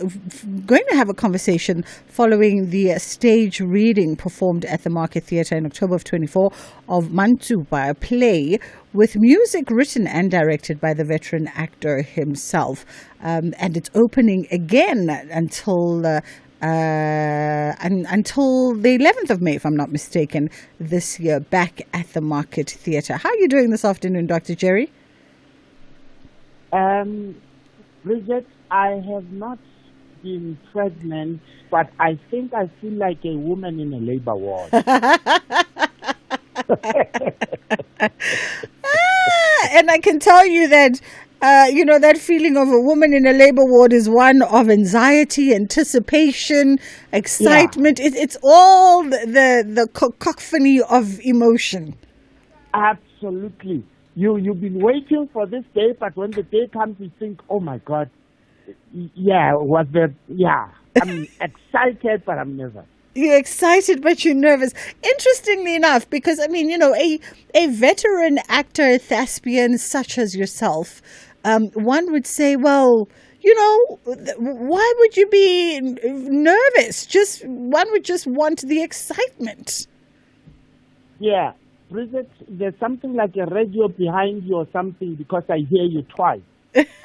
going to have a conversation following the stage reading performed at the Market Theatre in October of 24 of Mantuba, a play with music written and directed by the veteran actor himself. And it's opening again until the 11th of May, if I'm not mistaken, this year, back at the Market Theatre. How are you doing this afternoon, Dr. Jerry? Bridget, I have not been pregnant, but I think I feel like a woman in a labor ward. And I can tell you that that feeling of a woman in a labor ward is one of anxiety, anticipation, excitement. Yeah. It's all the cacophony of emotion. Absolutely. You've been waiting for this day, but when the day comes, you think, oh my God, I'm excited, but I'm nervous. You're excited, but you're nervous. Interestingly enough, because, a veteran actor, thespian such as yourself, one would say, well, why would you be nervous? One would just want the excitement. Yeah. Bridget, there's something like a radio behind you or something because I hear you twice.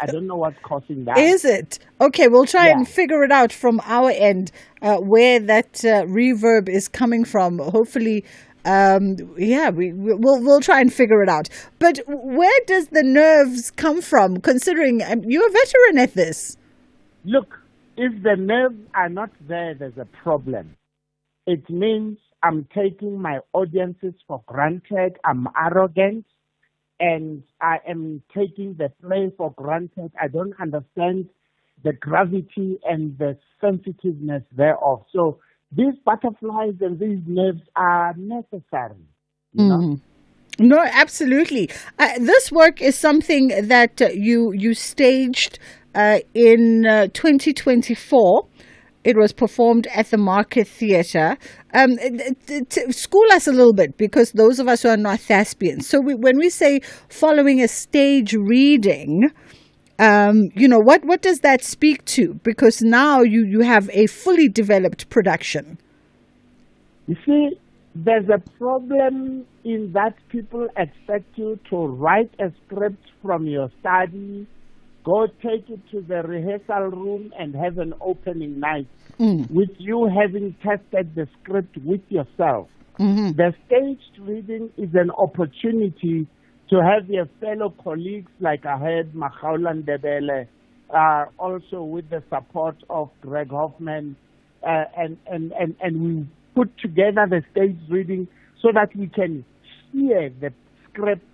I don't know what's causing that. Is it? Okay, we'll try and figure it out from our end, where that reverb is coming from. Hopefully, We'll try and figure it out. But where does the nerves come from, considering you're a veteran at this? Look, if the nerves are not there, there's a problem. It means I'm taking my audiences for granted. I'm arrogant. And I am taking the play for granted. I don't understand the gravity and the sensitiveness thereof. So these butterflies and these nerves are necessary. You know? No, absolutely. This work is something that you staged in 2024. It was performed at the Market Theatre. School us a little bit, because those of us who are not thespians. So when we say following a stage reading, what does that speak to? Because now you have a fully developed production. You see, there's a problem in that people expect you to write a script from your study, go take it to the rehearsal room and have an opening night with you having tested the script with yourself. The staged reading is an opportunity to have your fellow colleagues, like I had Makhaula Ndebele, also with the support of Greg Hoffman, and we put together the staged reading so that we can hear the script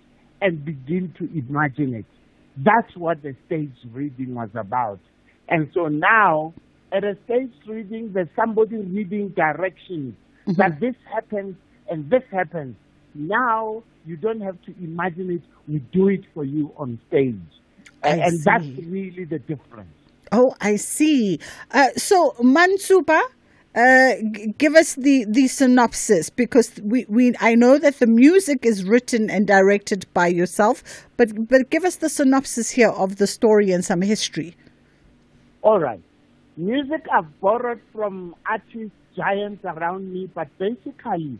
and begin to imagine it. That's what the staged reading was about. And so now, at a staged reading, there's somebody reading directions that this happens and this happens. Now, you don't have to imagine it. We do it for you on stage. And that's really the difference. Oh, I see. So, Mansupa, give us the synopsis, because I know that the music is written and directed by yourself, but give us the synopsis here of the story and some history. All right. Music I've borrowed from artists, giants around me, but basically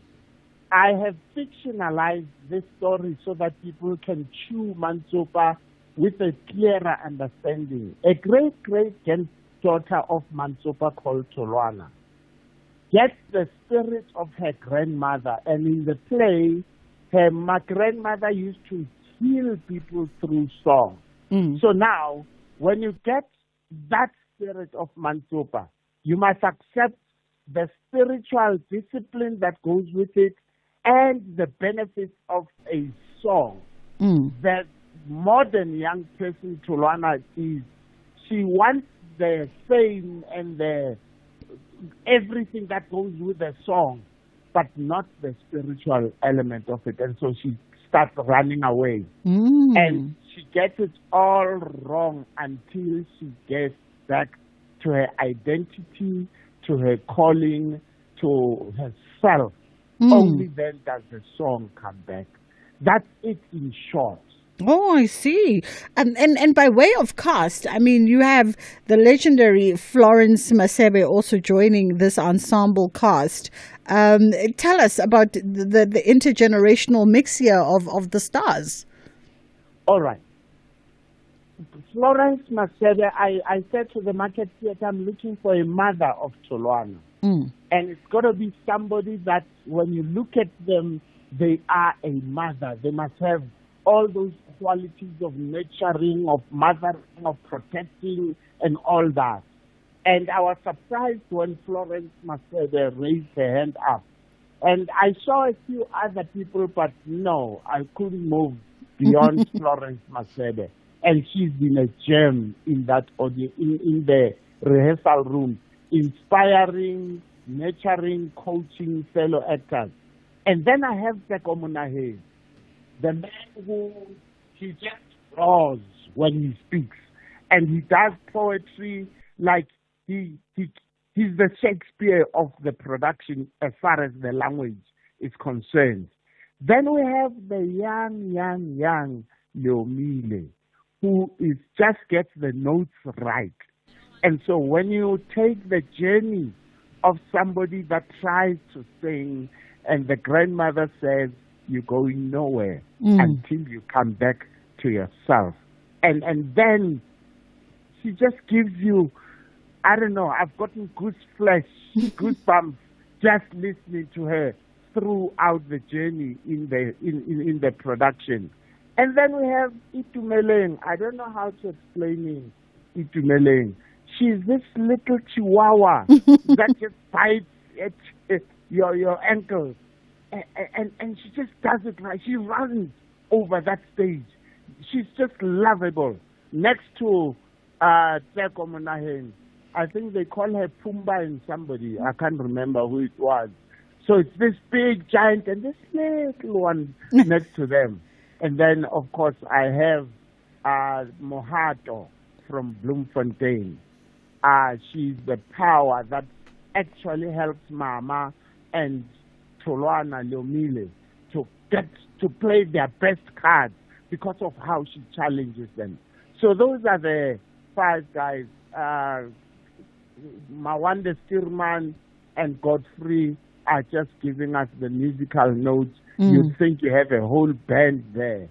I have fictionalized this story so that people can chew Mansupa with a clearer understanding. A great-great-granddaughter of Mansupa called Tolwana gets the spirit of her grandmother, and in the play, my grandmother used to heal people through song. So now, when you get that spirit of Mansupa, you must accept the spiritual discipline that goes with it and the benefits of a song. The modern young person, Tolwana, she wants the fame and the everything that goes with the song, but not the spiritual element of it. And so she starts running away. And she gets it all wrong until she gets back to her identity, to her calling, to herself. Only then does the song come back. That's it in short. Oh, I see. And by way of cast, I mean, you have the legendary Florence Masebe also joining this ensemble cast. Tell us about the intergenerational mix here of the stars. All right. Florence Masebe, I said to the Market Theatre, I'm looking for a mother of Tolwana. And it's got to be somebody that when you look at them, they are a mother. They must have all those qualities of nurturing, of mothering, of protecting, and all that. And I was surprised when Florence Masebe raised her hand up. And I saw a few other people, but no, I couldn't move beyond Florence Masebe. And she's been a gem in that audience, in the rehearsal room, inspiring, nurturing, coaching fellow actors. And then I have Teko Munahe, the man who he just roars when he speaks, and he does poetry like he's the Shakespeare of the production as far as the language is concerned. Then we have the young Leomile, who is just gets the notes right. And so when you take the journey of somebody that tries to sing, and the grandmother says, you're going nowhere until you come back to yourself. And then she just gives you, I don't know, I've gotten goosebumps just listening to her throughout the journey in the production. And then we have Itumeleng. I don't know how to explain Itumeleng. She's this little chihuahua that just bites at your ankles. And she just does it right. She runs over that stage. She's just lovable. Next to Tseko Monaheng, I think they call her Pumba and somebody. I can't remember who it was. So it's this big giant and this little one next to them. And then, of course, I have Mohato from Bloemfontein. She's the power that actually helps Mama and Tolwana Leomile to get to play their best cards because of how she challenges them. So those are the 5 guys. Mawande Stirman and Godfrey are just giving us the musical notes. You'd think you have a whole band there.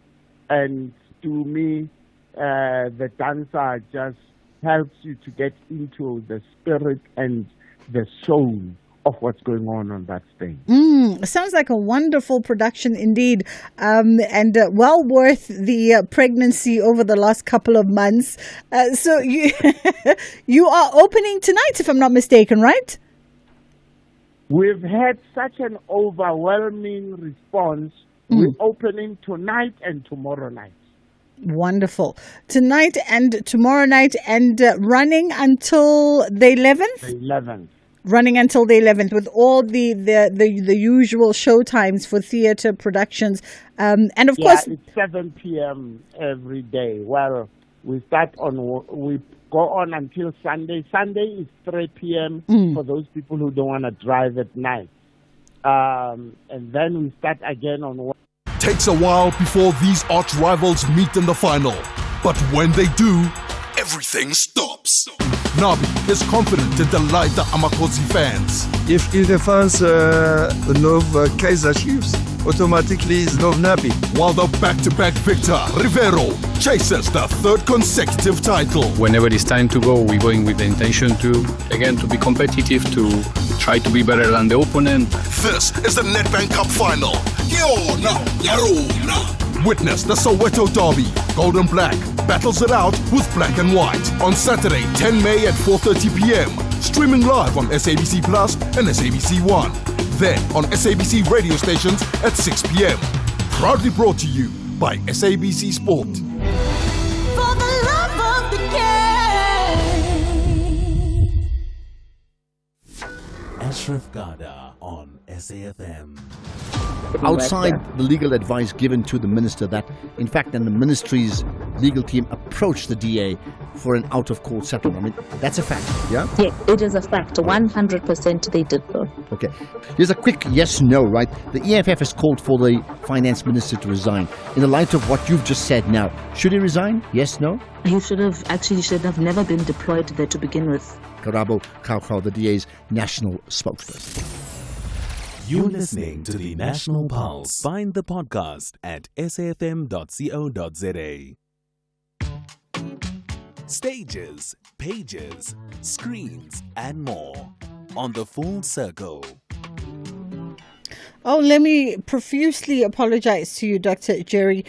And to me, the dancer just helps you to get into the spirit and the soul of what's going on that stage. Sounds like a wonderful production indeed, and well worth the pregnancy over the last couple of months. So you you are opening tonight, if I'm not mistaken, right? We've had such an overwhelming response. We're opening tonight and tomorrow night. Wonderful. Tonight and tomorrow night, and running until the 11th? The 11th. Running until the 11th with all the usual show times for theatre productions. And of course... it's 7 p.m. every day. Well, we go on until Sunday. Sunday is 3 p.m. for those people who don't want to drive at night. And then we start again on... Takes a while before these arch rivals meet in the final. But when they do, everything stops. Nabi is confident to delight the Amakosi fans. If the fans love Kaiser Chiefs, automatically love Nabi. While the back-to-back victor, Rivero, chases the 3rd consecutive title. Whenever it's time to go, we're going with the intention to be competitive, to try to be better than the opponent. This is the Nedbank Cup final. Yona, Yarona. Witness the Soweto Derby. Gold and Black battles it out with Black and White on Saturday, 10 May at 4:30 p.m. Streaming live on SABC Plus and SABC One. Then on SABC radio stations at 6 p.m. Proudly brought to you by SABC Sport. For the love of the game. Ashraf Garda on SAFM. Outside the legal advice given to the minister that, in fact, then the ministry's legal team approached the DA for an out-of-court settlement. I mean, that's a fact, yeah? Yeah, it is a fact. 100% they did so. Okay. Here's a quick yes-no, right? The EFF has called for the finance minister to resign. In the light of what you've just said now, should he resign? Yes, no? He should have never been deployed there to begin with. Karabo Kaukrao, the DA's national spokesperson. You're listening to the National Pulse. Find the podcast at safm.co.za. Stages, pages, screens, and more on the Full Circle. Oh, let me profusely apologize to you, Dr. Jerry,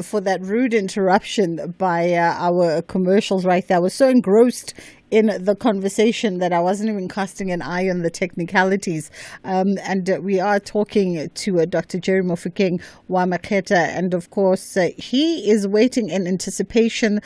for that rude interruption by our commercials right there. I was so engrossed in the conversation that I wasn't even casting an eye on the technicalities. And we are talking to Dr. Jerry Mofokeng wa Maketa, and of course he is waiting in anticipation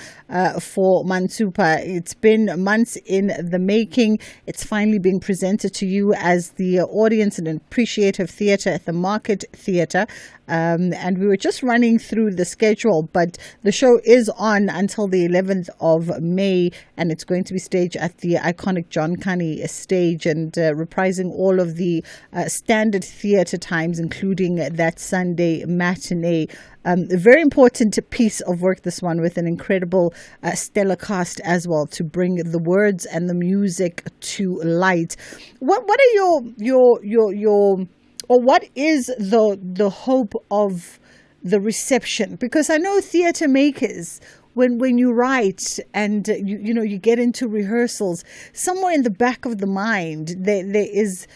for Mansupa. It's been months in the making. It's finally being presented to you as the audience and appreciative theatre at the Market Theatre. And we were just running through the schedule, but the show is on until the 11th of May, and it's going to be staged at the iconic John Kani stage and reprising all of the standard theatre times, including that Sunday matinee. A very important piece of work, this one, with an incredible stellar cast as well to bring the words and the music to light. What are your or what is the hope of the reception? Because I know theatre makers, when you write and you get into rehearsals, somewhere in the back of the mind there is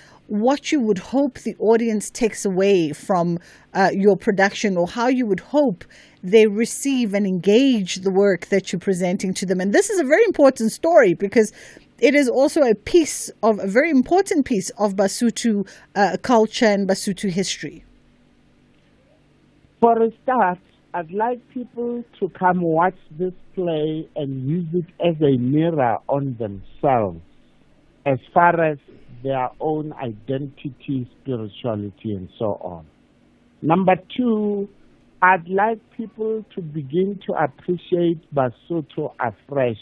what you would hope the audience takes away from your production, or how you would hope they receive and engage the work that you're presenting to them. And this is a very important story because it is also a very important piece of Basotho culture and Basotho history. For a start, I'd like people to come watch this play and use it as a mirror on themselves as far as their own identity, spirituality, and so on. Number two, I'd like people to begin to appreciate Basotho afresh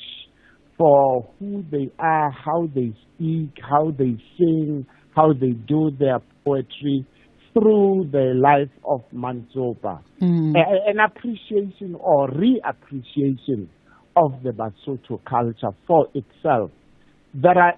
for who they are, how they speak, how they sing, how they do their poetry through the life of Mantsopa. An appreciation or reappreciation of the Basotho culture for itself. There are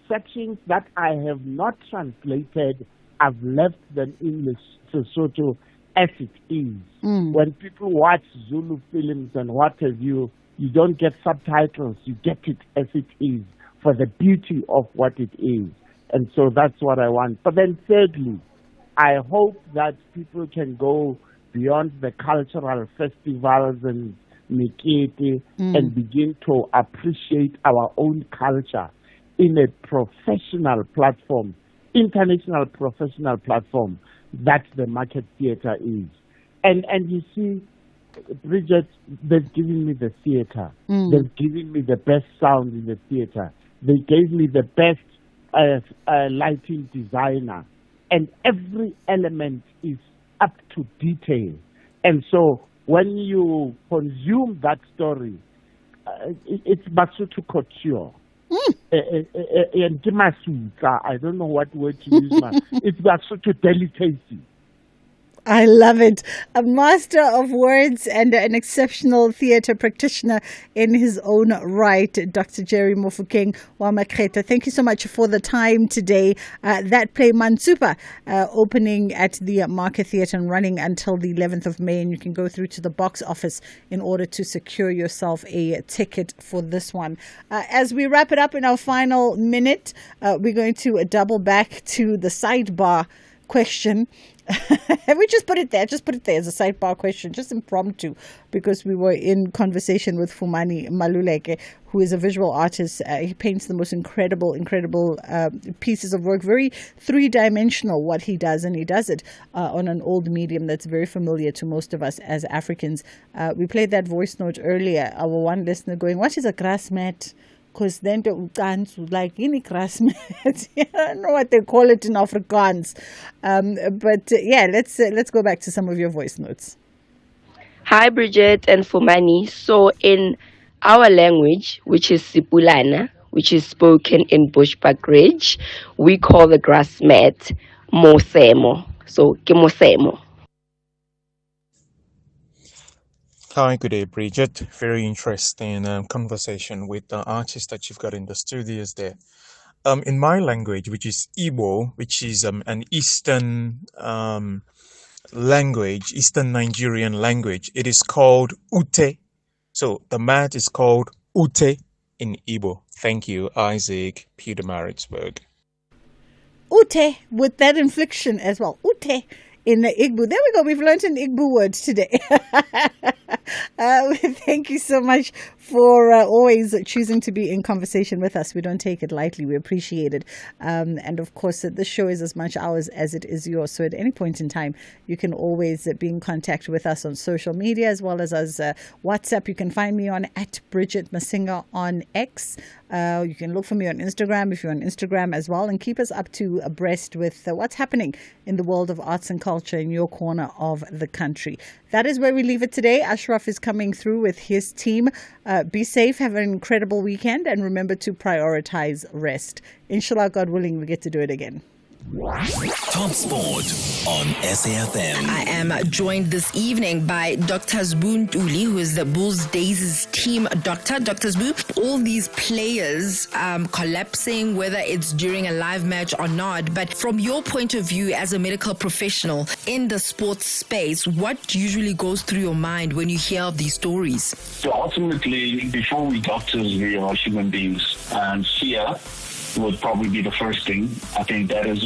sections that I have not translated. I've left them English Sesotho as it is. When people watch Zulu films and what have you, you don't get subtitles, you get it as it is for the beauty of what it is. And so that's what I want. But then thirdly, I hope that people can go beyond the cultural festivals and Mikete and begin to appreciate our own culture in a professional platform, international professional platform that the Market Theatre is. And you see, Bridget, they've given me the theatre. They've given me the best sound in the theatre. They gave me the best lighting designer. And every element is up to detail. And so when you consume that story, it's Basotho couture. I don't know what word to use now. It's Basotho delicacy. I love it. A master of words and an exceptional theatre practitioner in his own right, Dr. Jerry Mofokeng wa Makreta. Thank you so much for the time today. That play Mantsopa opening at the Market Theatre and running until the 11th of May. And you can go through to the box office in order to secure yourself a ticket for this one. As we wrap it up in our final minute, we're going to double back to the sidebar question. We just put it there as a sidebar question, just impromptu, because we were in conversation with Fumani Maluleke, who is a visual artist. He paints the most incredible pieces of work, very three-dimensional what he does, and he does it on an old medium that's very familiar to most of us as Africans. We played that voice note earlier, our one listener going, "What is a grass mat?" Because then the like any grass mat. I don't know what they call it in Afrikaans. But let's go back to some of your voice notes. Hi, Bridget and Fumani. So in our language, which is Sipulana, which is spoken in Bushbuckridge, we call the grass mat mosemo. So ke mosemo. Hi, good day, Bridget. Very interesting conversation with the artist that you've got in the studios there. In my language, which is Igbo, which is an Eastern language, Eastern Nigerian language, it is called Ute. So the mat is called Ute in Igbo. Thank you, Isaac, Peter-Maritzburg. Ute, with that inflection as well. Ute. In the Igbo. There we go. We've learned an Igbo word today. Thank you so much for always choosing to be in conversation with us. We don't take it lightly. We appreciate it. And of course, this show is as much ours as it is yours. So at any point in time, you can always be in contact with us on social media as well as WhatsApp. You can find me on @Bridget Masinga on X. You can look for me on Instagram if you're on Instagram as well, and keep us up to abreast with what's happening in the world of arts and culture in your corner of the country. That is where we leave it today. Ashraf is coming through with his team. Be safe, have an incredible weekend, and remember to prioritize rest. Inshallah, God willing, we get to do it again. Top Sport on SAFM. I am joined this evening by Dr. Zbu Ntuli, who is the Bulls Daisies team doctor. Dr. Zbu, all these players collapsing, whether it's during a live match or not, but from your point of view as a medical professional in the sports space, what usually goes through your mind when you hear of these stories? So ultimately, before we doctors, we are human beings. And fear would probably be the first thing. I think that is